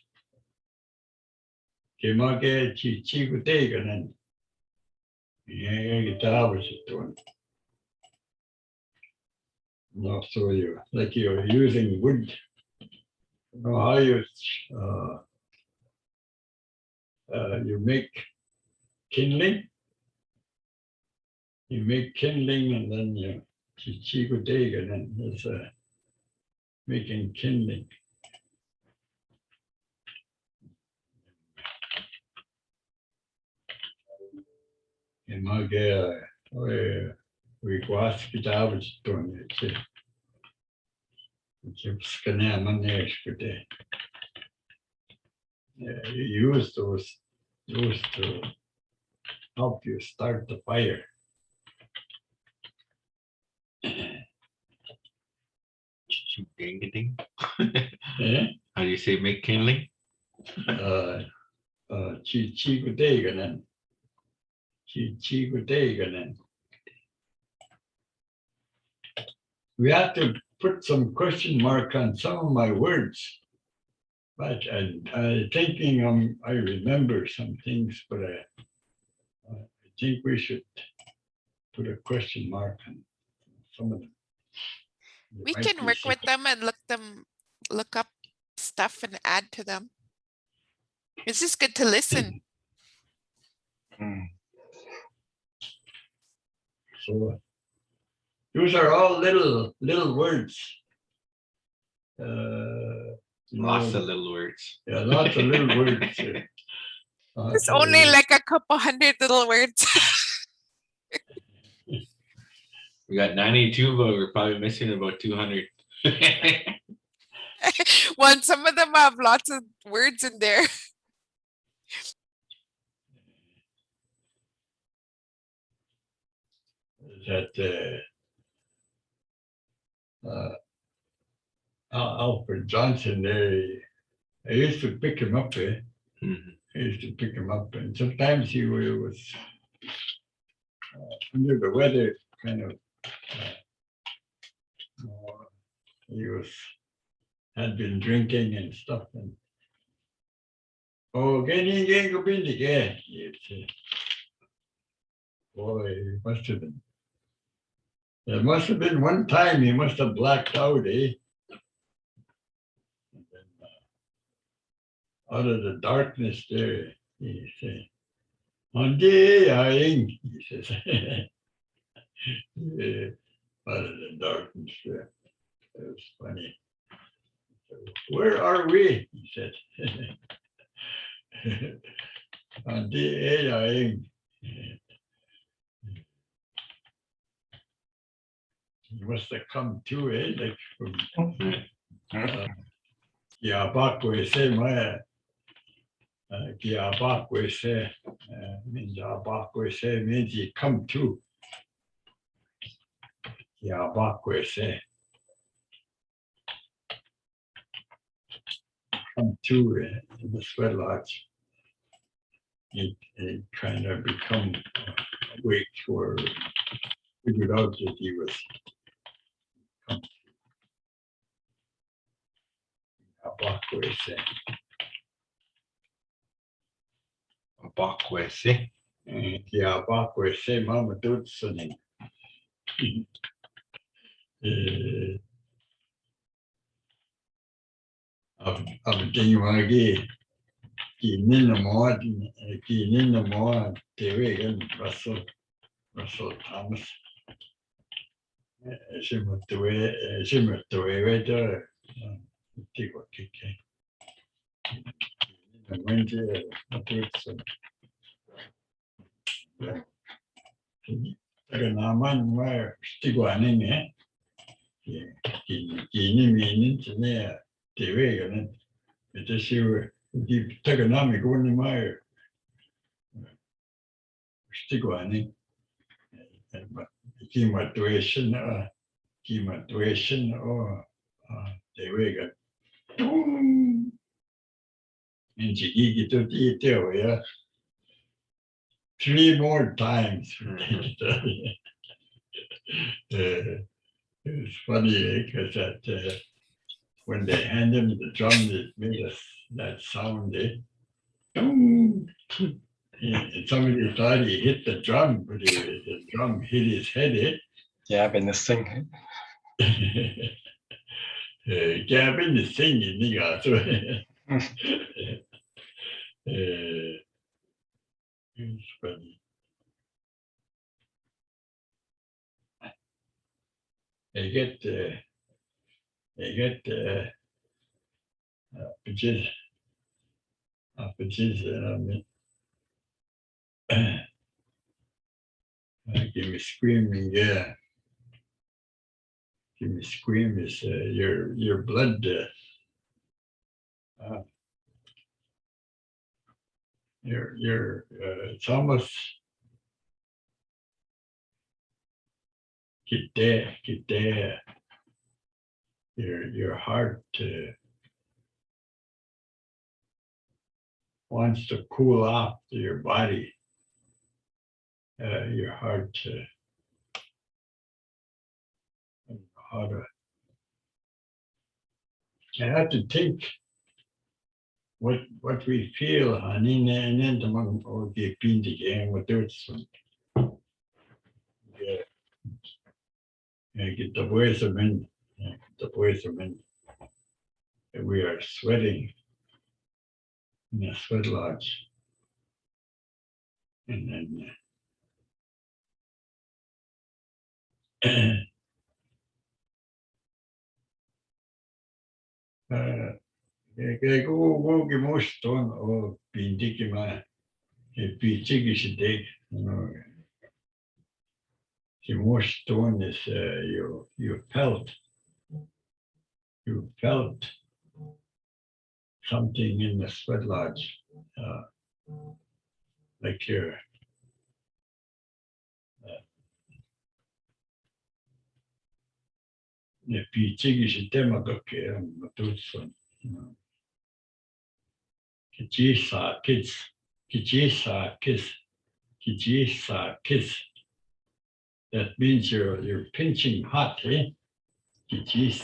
Chichidinan. No, so you're using wood. You know how you make kindling. You make kindling and then you Chichidinan is making kindling. We go ask it out doing it. Baskeni'an you use those to help you start the fire. Chichidinan. Yeah. How do you say make kindling? Chichidinan. Chichidinan. We have to put some question mark on some of my words. But I thinking I remember some things, but I think we should put a question mark on some of them. There We might can be work some- with them and look up stuff and add to them. It's just good to listen. Mm. So those are all little words. Lots of little words. Yeah, lots of little words. It's only like a couple hundred little words. We got 92, but we're probably missing about 200. Well, some of them have lots of words in there. That Alfred Johnson there, I used to pick him up there. Mhm. I used to pick him up, and sometimes he was under the weather, kind of. He had been drinking and stuff, and gigabiindage, he'd say. Boy, he must have been. There must have been one time he must have blacked out, eh? And then, out of the darkness there, he said, Aandeg, he says. Yeah, out of the darkness there. It was funny. Where are we? He said. Aandeg. He must have come to it, like from Giinatam, Maya. Giinatam means he come to. Giinatam. Come to in the sweat lodge. He kind of become awake or figured out that he was come to. Bakwese. Madoodoooswan. Of Giinatam, Giinatam, David, Roseau Thomas. Shimmertaway right there. Take what kick. Naman where Agwaniiyaan, Giinatam, David, it is you deep tagonomic only my Agwaniiyaan. Giinatam or David. And she to eat there, yeah. 3 more times. It's funny because that when they hand him the drum, it made that sound. And somebody thought he hit the drum, but the drum hit his head. Yeah, I've been listening. Gavin is singing, it's funny. They get pitches, give me screaming, yeah. me squeam is your blood. It's almost get there. Your heart wants to cool off your body. Your heart. How to? I have to think what we feel, honey, and then among all the gigabiindage what there's get the voice of men, the voice of men. We are sweating in a sweat lodge, and then go get more stone or being dicky man. If be Chichidinan, the more stone is you felt something in the sweat lodge, like your if be Chichidinan, madoodooswan, kiss. That means you're pinching hot, eh? Kiss.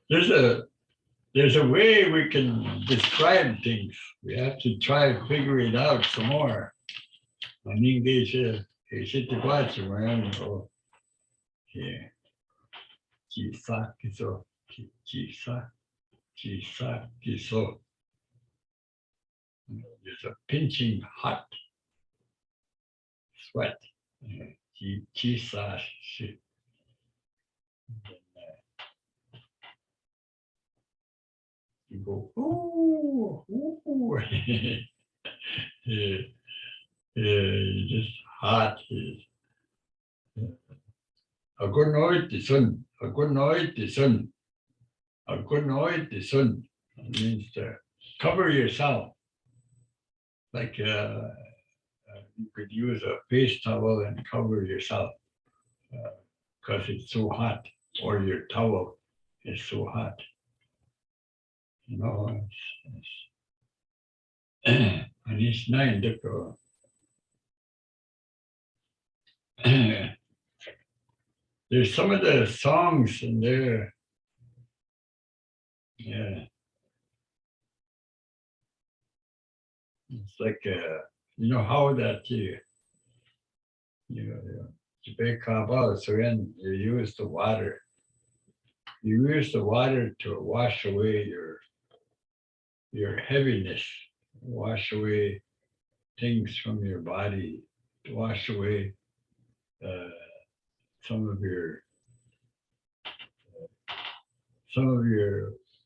There's a way we can describe things. We have to try to figure it out some more. I think they should watch around. Yeah. Kiso. There's a pinching hot sweat. Chisa. You go, ooh. Just hot. Agwaniiyaan. Means to cover yourself. Like you could use a face towel and cover yourself because it's so hot, or your towel is so hot. And it's nice to go. There's some of the songs in there. Yeah. It's like, how that you bake kava, so then you use the water. You use the water to wash away your heaviness, wash away things from your body, to wash away some of your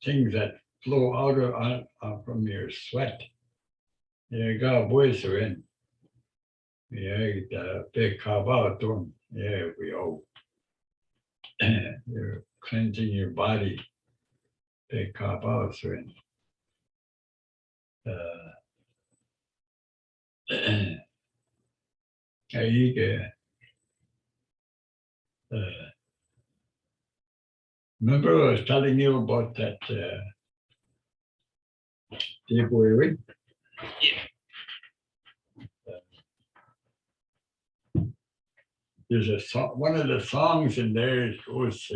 things that flow out from your sweat. Yeah, God boys are in. Yeah, big kava doing. Yeah, we all. You're cleansing your body. Big kava are in. Remember I was telling you about that boy. There's a song, one of the songs in there goes,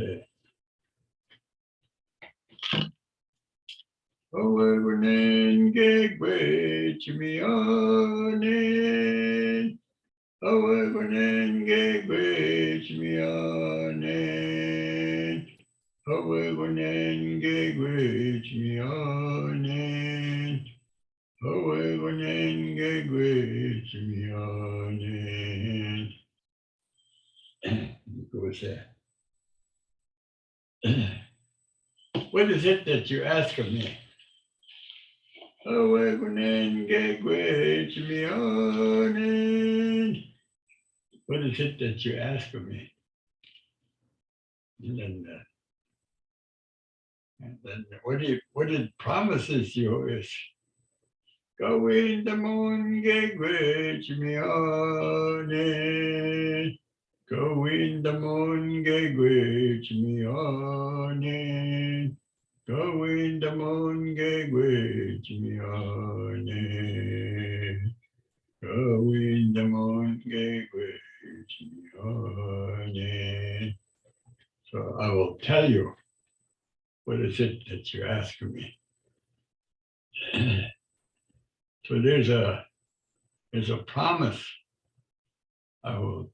Agwaniiyaan Chimiane, Agwaniiyaan Chimiane, Agwaniiyaan Chimiane, Agwaniiyaan Chimiane. Goes there. What is it that you ask of me? What is it that you ask of me? And then what it promises you is go in the moon, Gagway, Jimione. Go in the moon, Gagway, Jimione. Go in the moon, Gagway, Jimione. Go in the moon, Gagway, Jimione. So I will tell you, what is it that you ask of me? So there's a promise. I will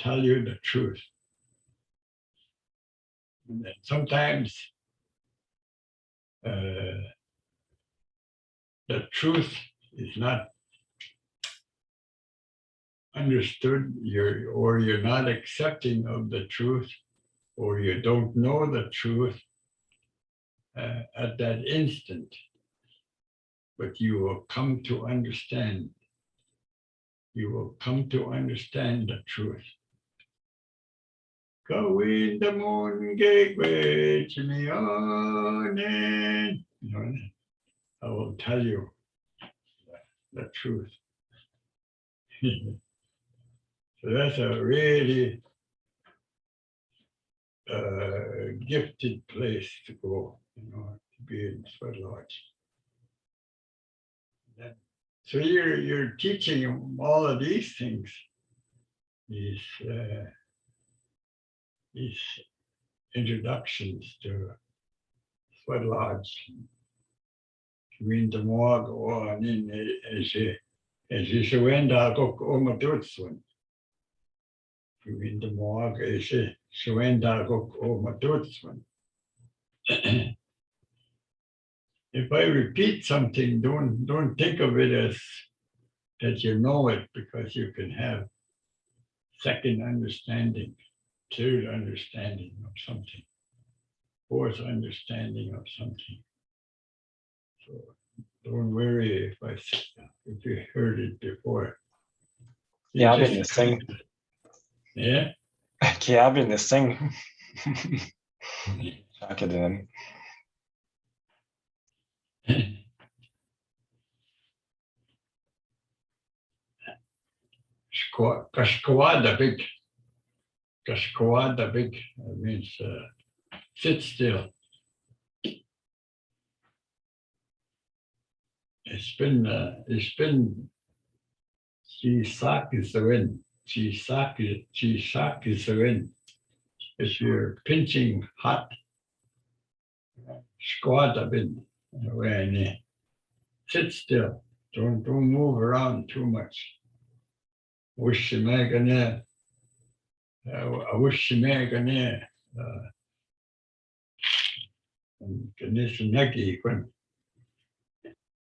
tell you the truth. And then sometimes the truth is not understood, or you're not accepting of the truth, or you don't know the truth at that instant, but you will come to understand. You will come to understand the truth. Go in the moon, gateway to me on in. I will tell you the truth. So that's a really gifted place to go, to be in Sweat Lodge. So you're teaching them all of these things, these introductions to Sweat Lodge. Giinatam as you Ningakoot Omanike'ii Inini'ook. If I repeat something, don't think of it as that you know it, because you can have second understanding, third understanding of something, fourth understanding of something. So don't worry if you heard it before. Yeah, I've been listening. Yeah. Yeah, I've been listening. Daskkade'isen. Kashkawada big means sit still. It's been Chichidinan. Chichidinan. If you're pinching hot, squad bin when sit still. Don't move around too much. Wish you megane. I wish you megane.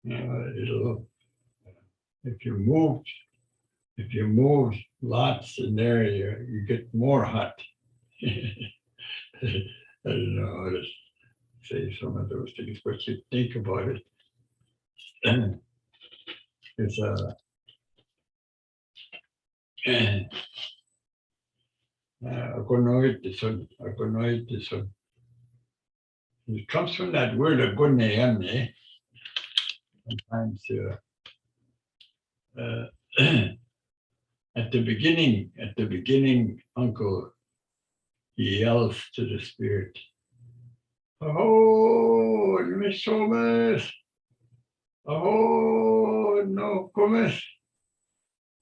It'll if you move lots in there, you get more hot. I don't know how to say some of those things, but you think about it. It's Agwaniiyaan. It comes from that word Agwaniiyaan. Sometimes at the beginning, Uncle, he yells to the spirit, "Oh, Miss Thomas! Oh, no, Thomas!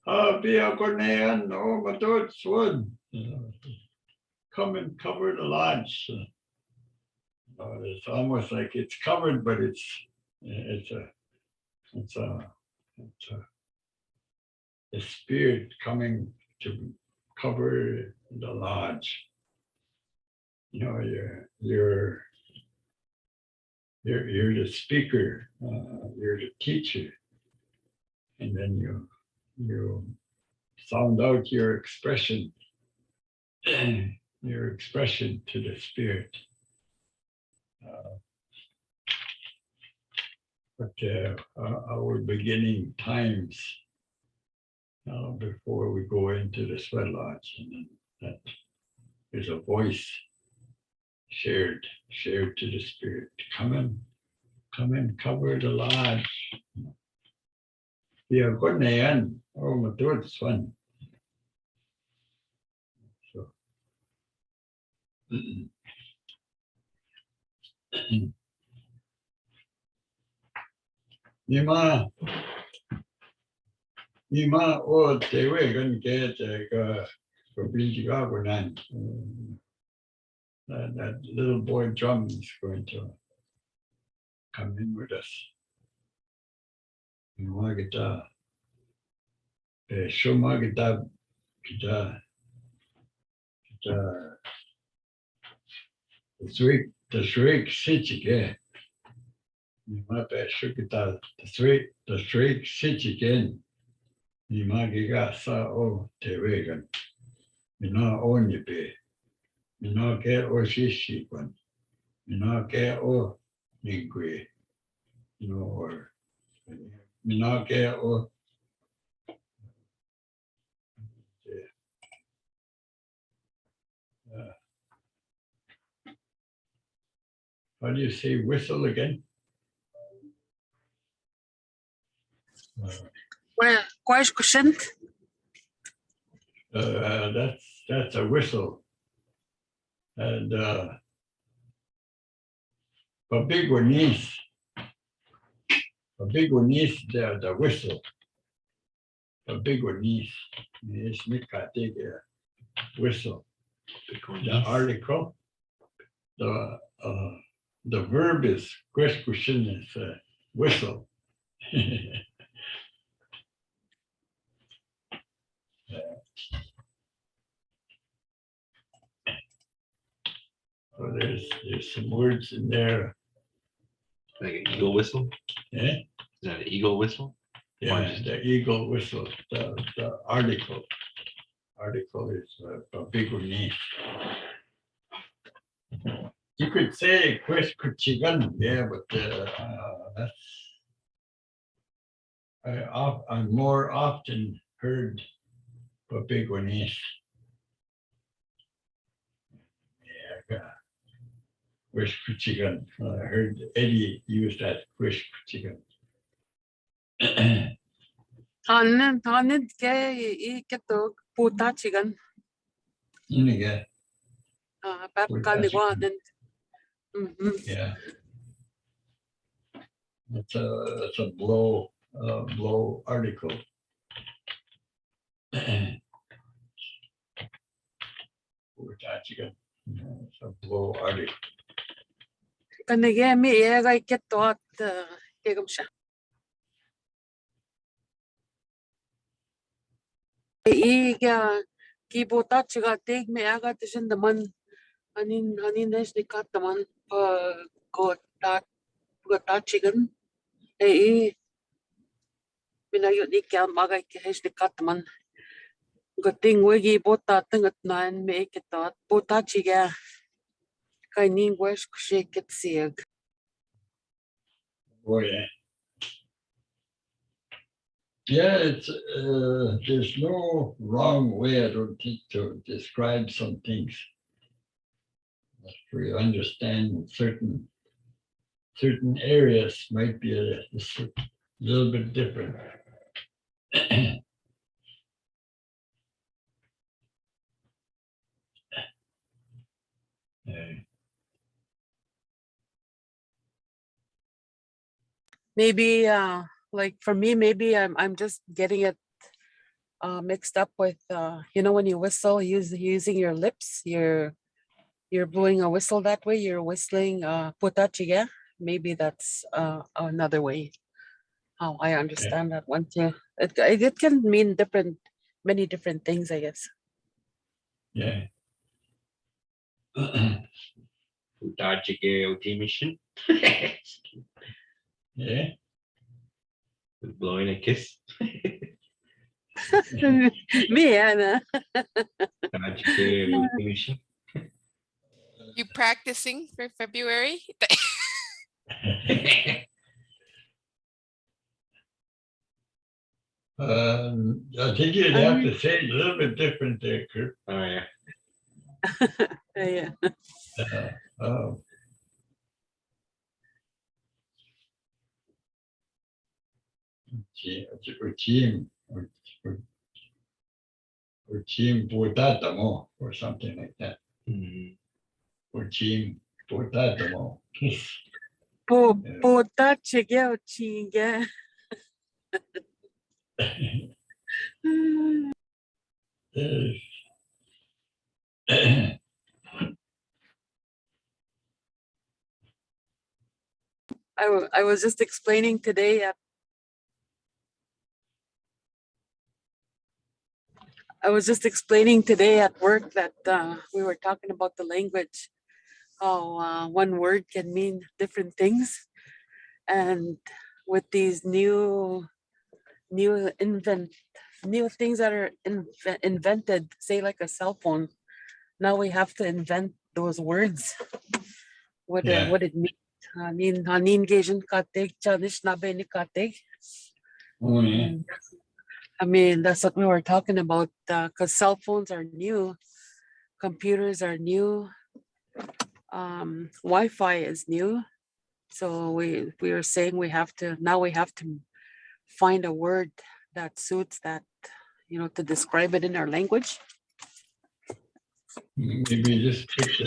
Be Agwaniiyaan, no, madoodooswan." Come and cover the lodge. It's almost like it's covered, but it's a spirit coming to cover the lodge. You're the speaker, you're the teacher, and then you sound out your expression to the spirit. but our beginning times before we go into the sweat lodge, and then that there's a voice shared to the spirit. Come in, cover the lodge. Be Agwaniiyaan or madoodooswan. So. Nima o tewe gan get Kakiganan. That little boy drum is going to come in with us. Magita, Shumagita, the shriek Chichidinan. Nima be Shukita, the shriek Chichidinan. Nimagiga sa o tewegan. Mina onyepe. Mina ke o shishikwan. Mina ke o ningwe. Or mina ke o. How do you say whistle again? Well, question. That's a whistle. And Baskeni'an, the whistle. Baskeni'an is Nikkatik whistle. The article, the verb is question is whistle. So there's some words in there. Like an eagle whistle? Yeah. Is that an eagle whistle? Yeah, the eagle whistle, the article. Article is Baskeni'an. You could say Chichidinan, yeah, but that's I more often heard Baskeni'an. Yeah, Chichidinan. I heard Eddie use that Chichidinan. Hanen ke iketo puta chigan. Yeah. Baskeni'an. Yeah. It's a blow article. It's a blow article. Kanige mi ega iketo at kegam siya. Iga kibuta chiga take me aga tishin the man anin nesh ni kat the man go that chicken. Minayo ni kya maga kesh ni kat man. Gating wegi bota tingat nan me iketo buta chiga. Kainin wesh shake it sieg. Oh yeah. Yeah, it's there's no wrong way, I don't think, to describe some things. For you understand certain areas might be a little bit different. Maybe like for me, maybe I'm just getting it mixed up with when you whistle using your lips, you're blowing a whistle that way, you're whistling putachiga. Maybe that's another way how I understand that one too. It can mean many different things, I guess. Yeah. Dashka'an ultimation. Yeah. Blowing a kiss. Me, Anna. Dashka'an ultimation. You practicing for February? I think you'd have to say it a little bit different there, Kirk. Oh, yeah. Yeah. Uh, or team Botatamo or something like that. Mhm. Or team Botatamo. Pota chigel chinga. I was just explaining today at work that we were talking about the language, how one word can mean different things, and with these new things that are invented, say like a cell phone. Now we have to invent those words. What it means. Hanin gejun katek chanish nabe ni katek. Oh, yeah. I mean, that's what we were talking about, because cell phones are new, computers are new, Wi-Fi is new. So we were saying we have to find a word that suits that, to describe it in our language. Maybe just pick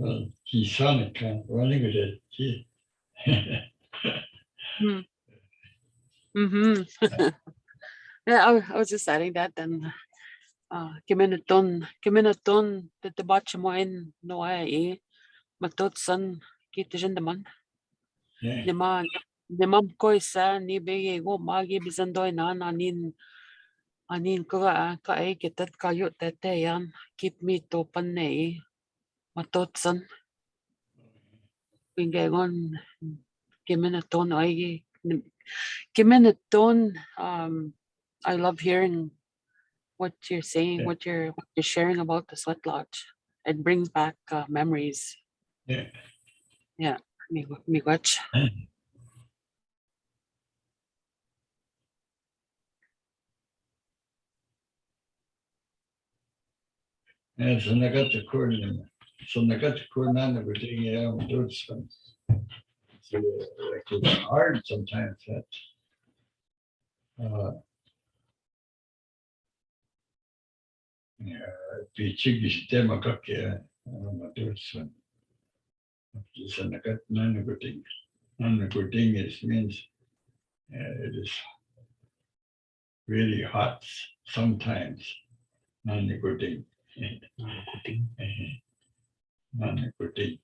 the Sonic running with it. Mm-hmm. Yeah, I was just adding that, and Giminaton the debachimoin no ai matotsan Chichidinan. Yeah. Nimam koisa ni bege go magi bizandoy na anin ka ay kitat kayo tete yan keep me to panay matotsan pingegon Giminaton ay Giminaton. I love hearing what you're saying, Yeah. what you're sharing about the sweat lodge. It brings back memories. Yeah. Yeah, miigwech. And so I got the corn. So I got the corn on everything. Yeah, I'm doing some. So like it's hard sometimes that. The Chichidinan democracy. I'm doing some. So I got none of good things. None of good thing is means it is really hot sometimes. None of good thing. Good thing. None of good thing.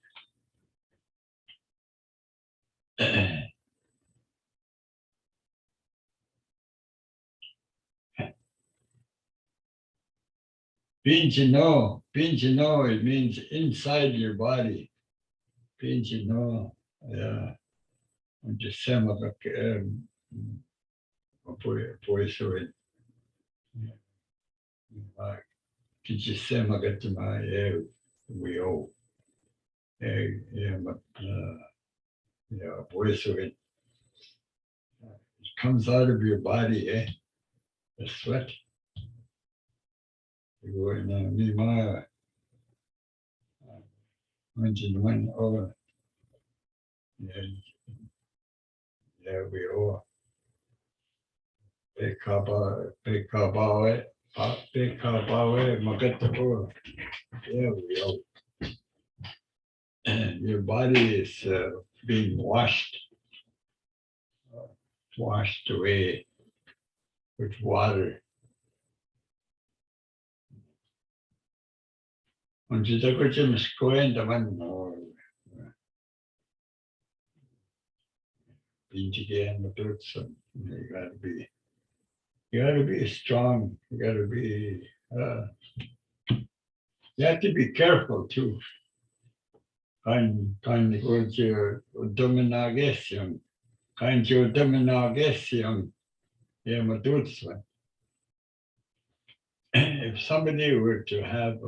Pinchino, it means inside your body. Pinchino, yeah. And just some of it, voice of it. Just some of it to my, we all. Yeah, but, yeah, voice of it. It comes out of your body, the sweat. You go in Nehemiah. One over. Yeah, we all. Pekabawe, Magatapo. Yeah, we all. And your body is being washed away with water. Und sie da kurz im Skoen, da man Bintigen, Madoodooswan. You gotta be strong. You have to be careful too. Kind go to dominagation. Kind of dominagation. Yeah, Madoodoooswan. If somebody were to have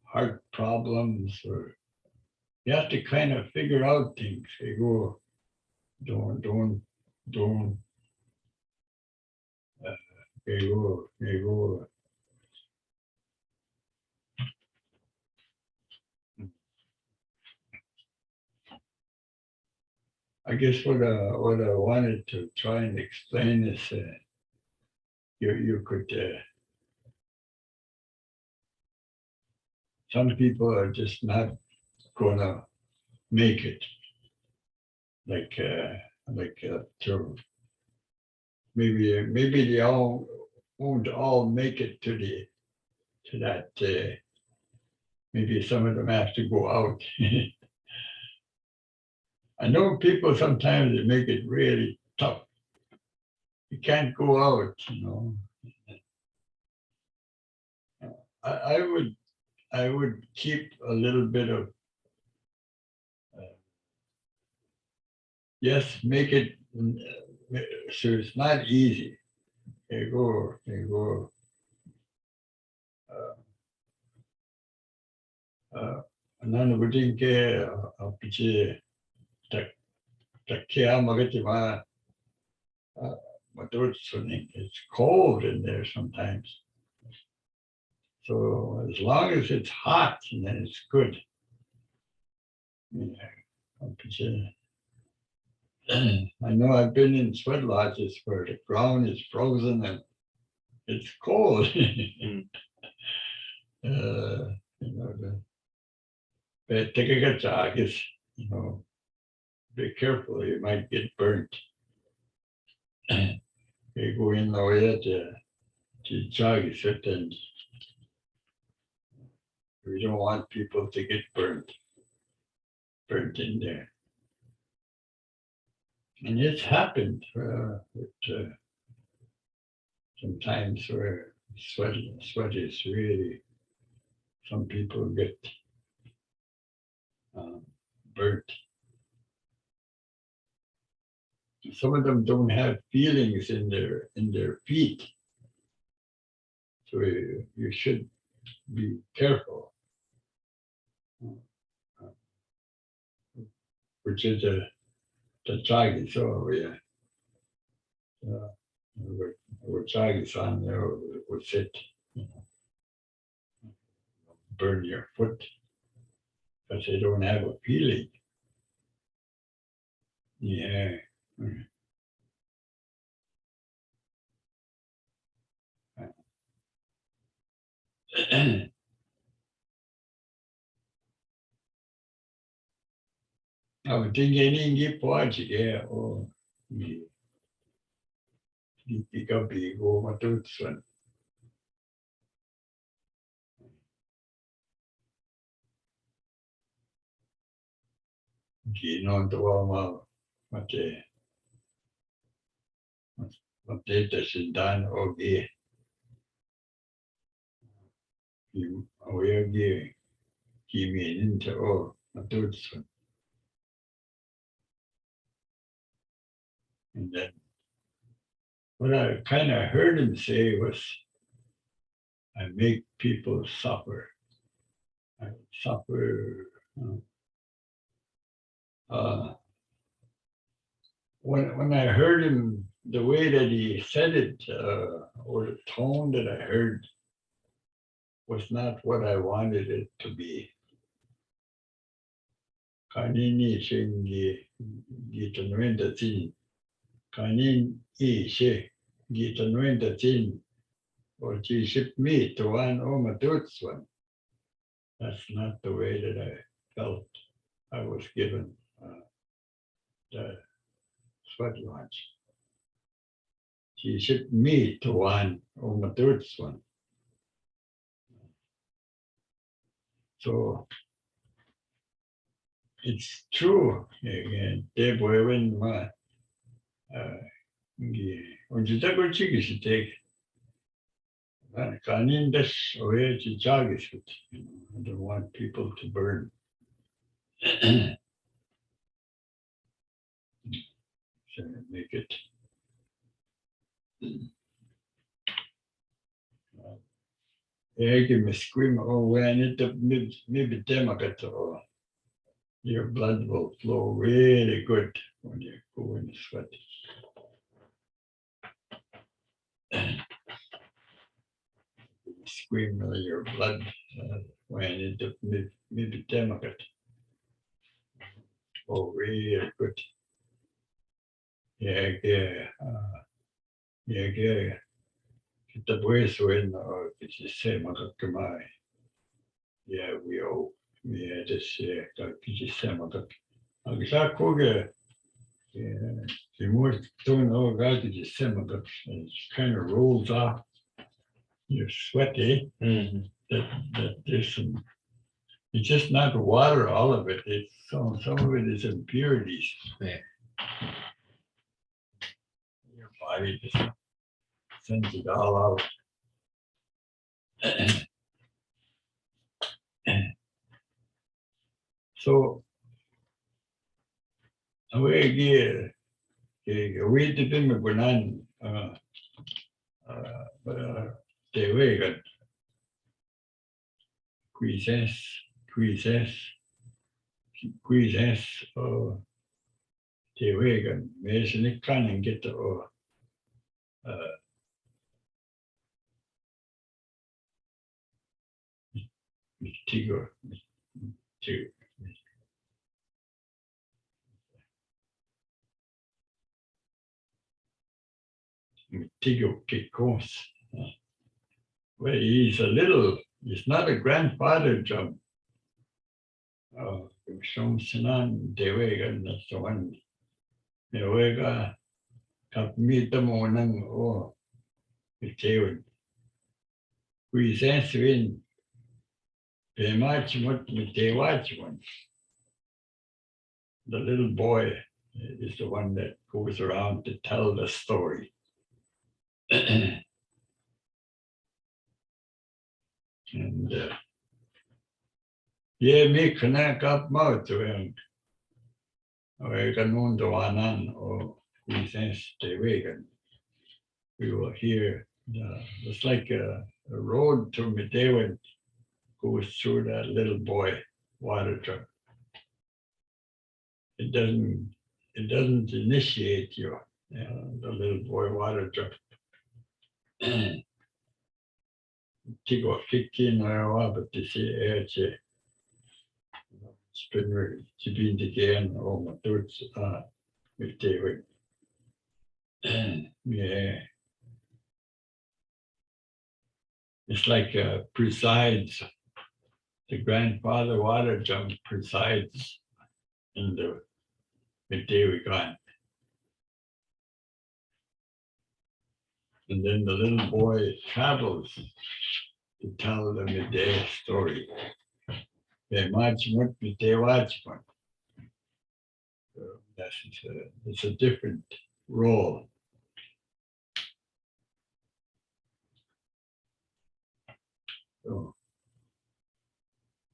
heart problems, or you have to kind of figure out things. You go, don't don't go. I guess what I wanted to try and explain is you could some people are just not gonna make it like to maybe they all won't all make it to that maybe some of them have to go out. I know people sometimes they make it really tough. You can't go out, you know. I would keep a little bit of yes, make it so it's not easy. They go. Another would get a picture. It's cold in there sometimes. So as long as it's hot, then it's good. I know I've been in sweat lodges where the ground is frozen and it's cold. You know, the Kakiganan, you know, be careful, you might get burnt. You go in the way to Chichidinan, and we don't want people to get burnt in there. And it's happened sometimes where sweat is really, some people get burnt. Some of them don't have feelings in their feet, so you should be careful. Which is the Chagi, so yeah. Or Chagi on there would sit, you know, burn your foot because they don't have a feeling. Yeah. I would think any watch, yeah, or gigabiindage, madoodooswan. Giinatam, Madoodooswan, Madoodooswan. And then what I kind of heard him say was, I make people suffer. I suffer. When I heard him, the way that he said it, or the tone that I heard, was not what I wanted it to be. Or madoodooswan. That's not the way that I felt I was given the sweat lodge. She shipped me to one madoodooswan. So it's true. Again, they were in my on the double Chichidinan. I don't want people to burn. So make it. Jag me scream, oh, when it maybe Democrat, your blood will flow really good when you go in the sweat. scream of your blood when it maybe delicate. Oh, really good. Yeah. The boys win or it's the same as my. Yeah, we all this the same as Wagaakoot. Yeah, the more don't know about the same as it kind of rolls off. You're sweaty. That there's some. It's just not water, all of it. It's some of it is impurities. Yeah. Your body just sends it all out. So we did in McDonald the way got quizzes the way got measure can and get zhigo to zhigo kick course. Well, he's not a grandfather job. Some Sinan, Dewagan, that's the one. Dewega, meet them on or with David. We sense in the much what they watch one. The little boy is the one that goes around to tell the story. And me connect up mouth to him. I can own the one on or we sense the wagon. We will hear it's like a road to Medewan goes through that little boy water truck. It doesn't initiate you, the little boy water truck. Tigo kikin or but to see air spin gigabiindage or Madoodoo with David. Yeah. It's like presides, the grandfather water jump presides in the Agwaniiyaan. And then the little boy travels to tell them a day story. They march what they watch one. It's a different role. So,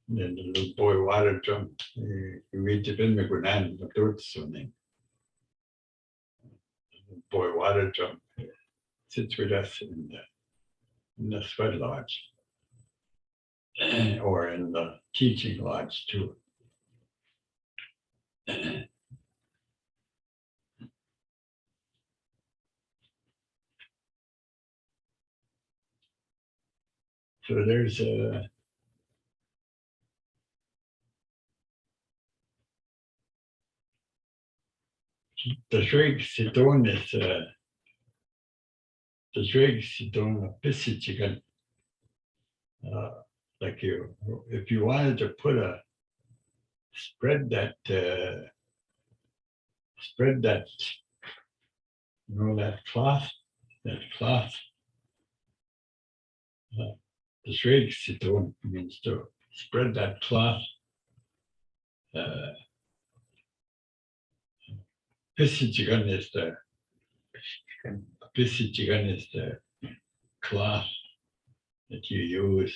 then the little boy water jump. You read the film McDonald, madoodooswan. Boy water jump sits with us in the sweat lodge, or in the teaching lodge too. So there's a the Dawnis the Chichidinan. Like if you wanted to put spread that that cloth the Chichidinan means to spread that cloth. Chichidinan is the cloth that you use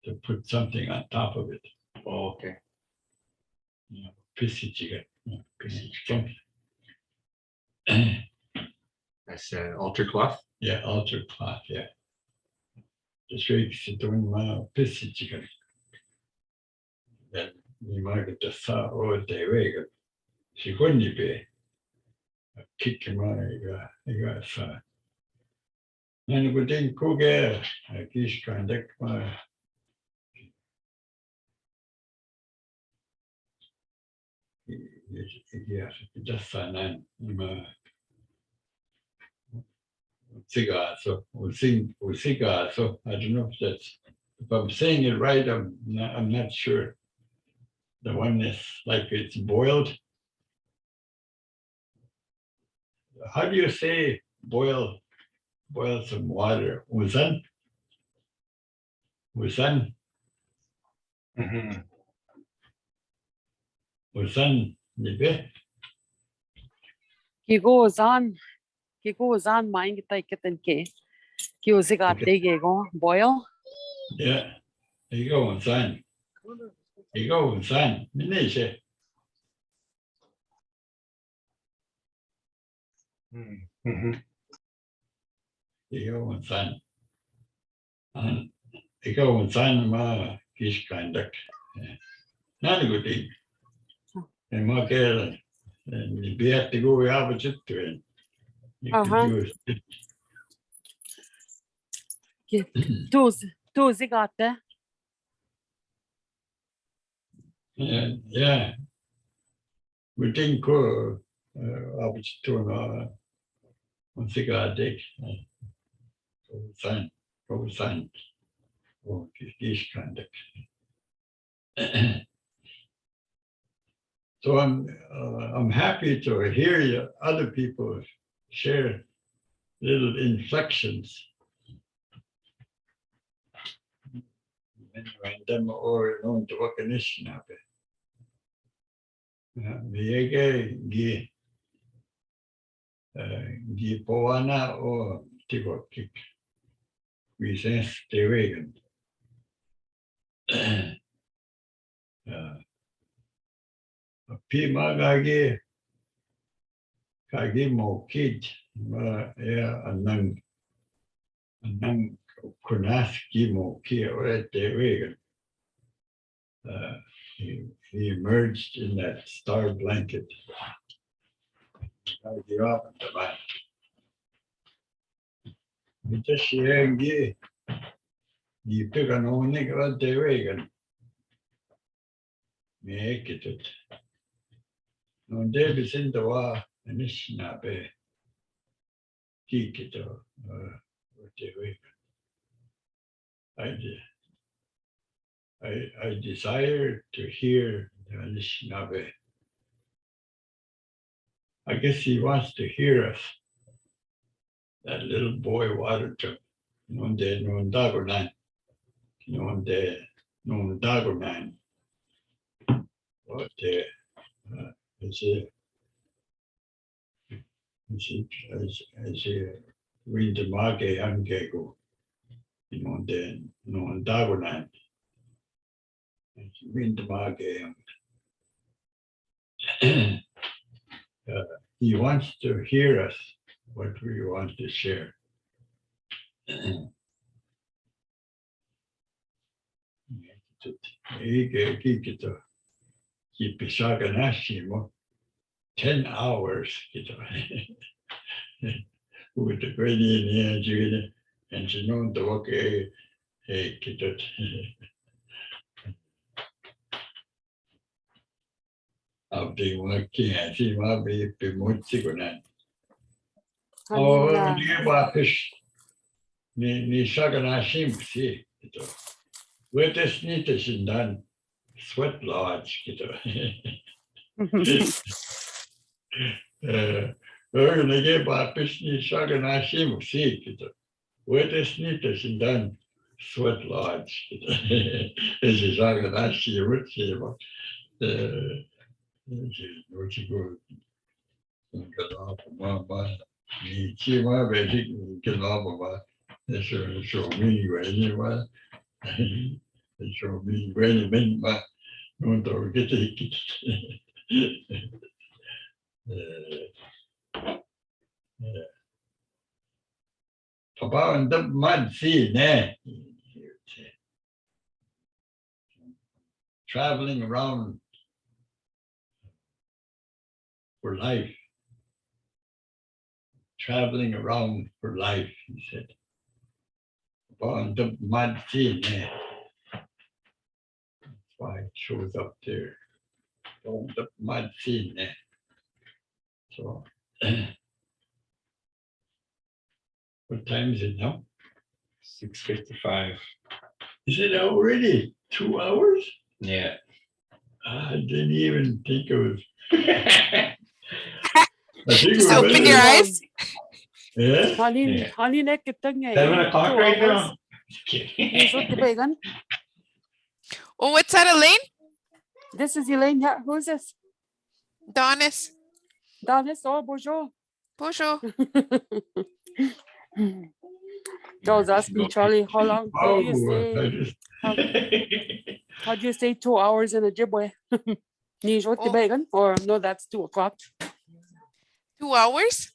to put something on top of it. Oh, okay. Chichidinan. That's altar cloth. Yeah, altar cloth, yeah. The Chichidinan Chichidinan. Then you might get the saw or the way. She couldn't be. Kick him out, you got Ningakoot kuge Dashka'an ma yes, just sanan ma cigar. So cigar. So I don't know if I'm saying it right. I'm not sure. The one is like it's boiled. How do you say boil some water? Usan? Mhm. Nibe? He goes on mind like it and ke. He was a got dig go boil. Yeah. There you go, usan. Minishe. Mhm. There you go, usan. And there you go, usan ma Dashka'an. Not a good thing. And my girl, and you have to go out to it. You can use it. Two got there. Yeah. We didn't go up to on cigar deck. Sign, or Dashka'an. So I'm happy to hear you, other people share little inflections. And them or on to Wagaakoot Axe. Gi poana o tikokik. We sense the wagon. Pima kagi mo kid anang kunas gi mo ki or the wagon. He emerged in that star blanket. Kagi up the man. We just you pick an onik or the wagon. Make it. No, Davis in the wa and it's not be kick it or the wagon. I desire to hear the Anishinaabe. I guess he wants to hear us. That little boy water took. No Dagonan. No Dagonan. What as a Windamage Angego. No Dagonan. Windamage. He wants to hear us, what we want to share. Keep 10 hours with the great Indian and she known to walk a kit. I'll be working and see my baby more sick. Oh, Whitefish. Ni Shagana see. Where this need is done, sweat lodge. We're going to get Whitefish ni Shagana see. Where this need is done, sweat lodge. Is a Shagana would say, what you go. Get off of my body. See my baby, get off of my. That's show me where anyway. They show me where you mean by no to get it. Papa and the mud sea, ne? Traveling around for life. Traveling around for life, he said. on the mud scene. That's why it shows up there. On the mud scene. So what time is it now? 6:55. Is it already 2 hours? Yeah. I didn't even think it was. I think Just it was open better your than- eyes. Yeah. Yeah. Honey neck kitang 7 o'clock right now. Ni shoot the bacon. Oh, what's that, Elaine? This is Elaine. Yeah, who's this? Dawnis. Dawnis. Oh, bonjour. Bonjour. I was asking Charlie how long Oh, do you I say? just. How do you say 2 hours in Ojibwe? Ni shoot the Oh. bacon, or no? That's 2 o'clock. 2 hours?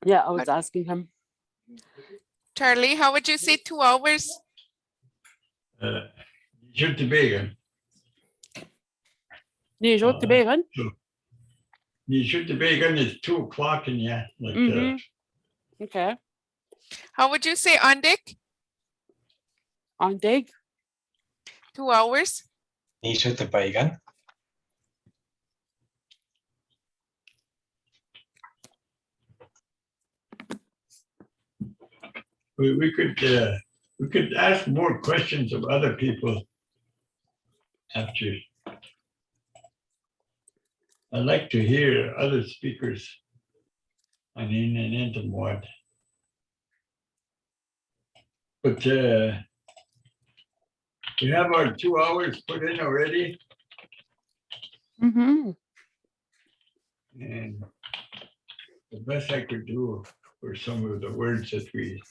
Yeah, I was asking him. Charlie, how would you say 2 hours? Shoot the bacon. Ni shoot the bacon. You shoot the bacon, it's 2 o'clock and yeah. Like, Mhm. Okay. How would you say Aandeg? Aandeg. 2 hours? Chichidinan. we could ask more questions of other people after. I like to hear other speakers. I mean, and into what. But we have our 2 hours put in already, Mm-hmm. and the best I could do for some of the words that we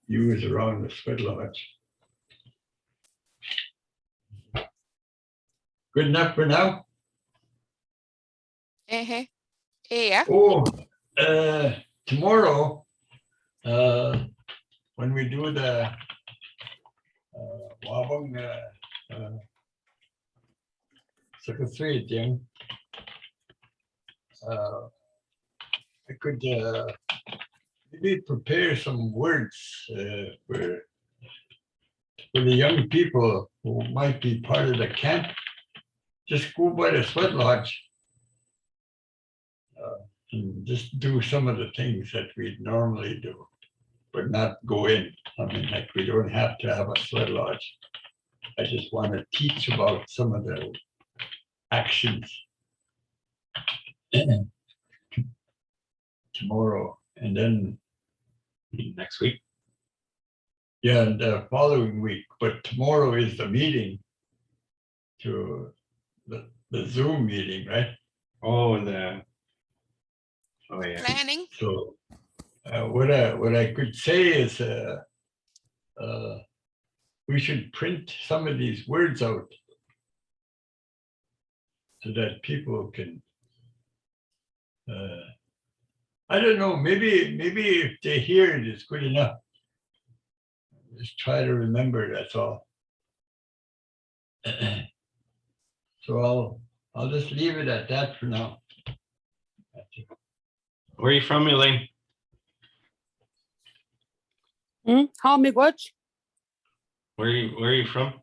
use around the sweat lodge. Good enough for now? Uh-huh. Yeah. Oh, tomorrow, when we do the Wabang Secretary thing, I could maybe prepare some words for the young people who might be part of the camp. Just go by the sweat lodge. And just do some of the things that we normally do, but not go in. I mean, like, we don't have to have a sweat lodge. I just want to teach about some of the actions tomorrow, and then Next week. yeah, the following week. But tomorrow is the meeting, to the Zoom meeting, right? Oh yeah. Planning. So what I could say is we should print some of these words out so that people can I don't know, maybe if they hear it, it's good enough. Just try to remember, that's all. So I'll just leave it at that for now. Where are you from, Elaine? How me watch? Where are you from?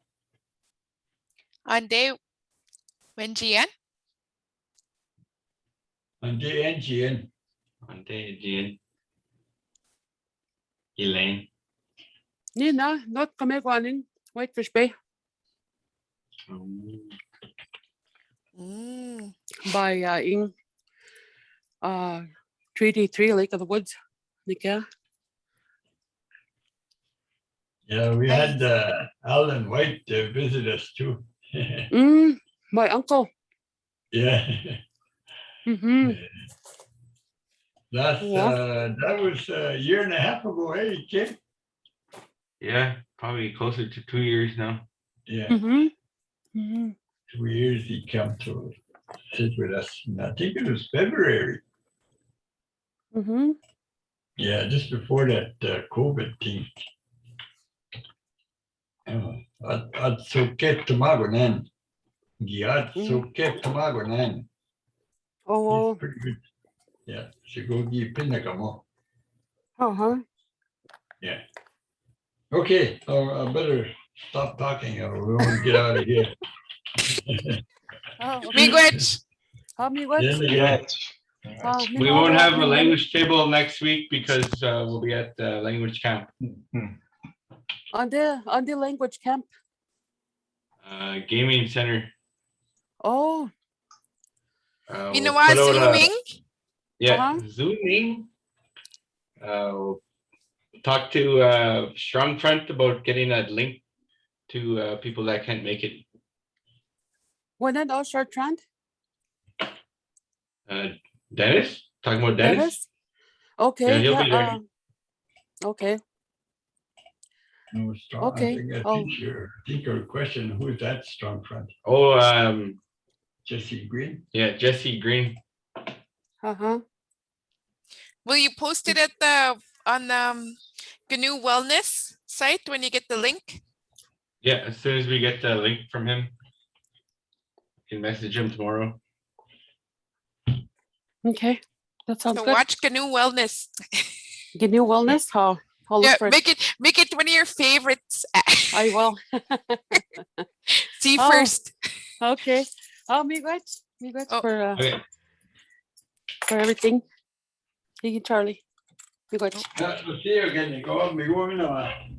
Aandeg. Wenjian. And the NGN. Aandeg. Elaine. Ni na, not Kakiganan, Whitefish Bay Mm. by in Treaty 3 Lake of the Woods. Nika. Yeah, we had Alan White visit us too. My uncle. Yeah. Mm-hmm. That was a year and a half ago, hey, kid? Yeah, probably closer to 2 years now. Yeah, Mm-hmm. Mm-hmm. 2 years he came to sit with us. And I think it was February. Mm-hmm. Yeah, just before that COVID thing. I'd soke Tamagonan. I'd soke Tamagonan. Oh, He's pretty good. Yeah, zhigo gi pinakamo. uh-huh. Okay, so I better stop talking or we won't get out of here. Oh, okay. Miigwech. Yeah, Yeah. Ah, We won't Mingakoot, have a Mingakoot. language table next week because we'll be at the language camp. On the language camp. Gaming center. Oh, You know We'll what, put out a- Zooming? Yeah, Zooming. We'll talk to Strong Front about getting a link to people that can't make it. when that all short trend? Dennis? Talking about Dennis? Dennis? Okay, he'll be there. okay. No, strong. Okay, I oh. think your question, who's that strong front? Oh, Jesse Green? yeah, Jesse Green. Uh-huh. Will you post it at on GNU Wellness site when you get the link? Yeah, as soon as we get the link from him, can message him tomorrow. Okay. That sounds So good. watch GNU Wellness. Get new wellness. I'll look Yeah, for it. make it one of your favorites. I will. See Oh. first. Okay. Oh, miigwech. Miigwech Oh. Okay. for everything. Thank you, Charlie. Miigwech. We'll see you again. Go up, me going on.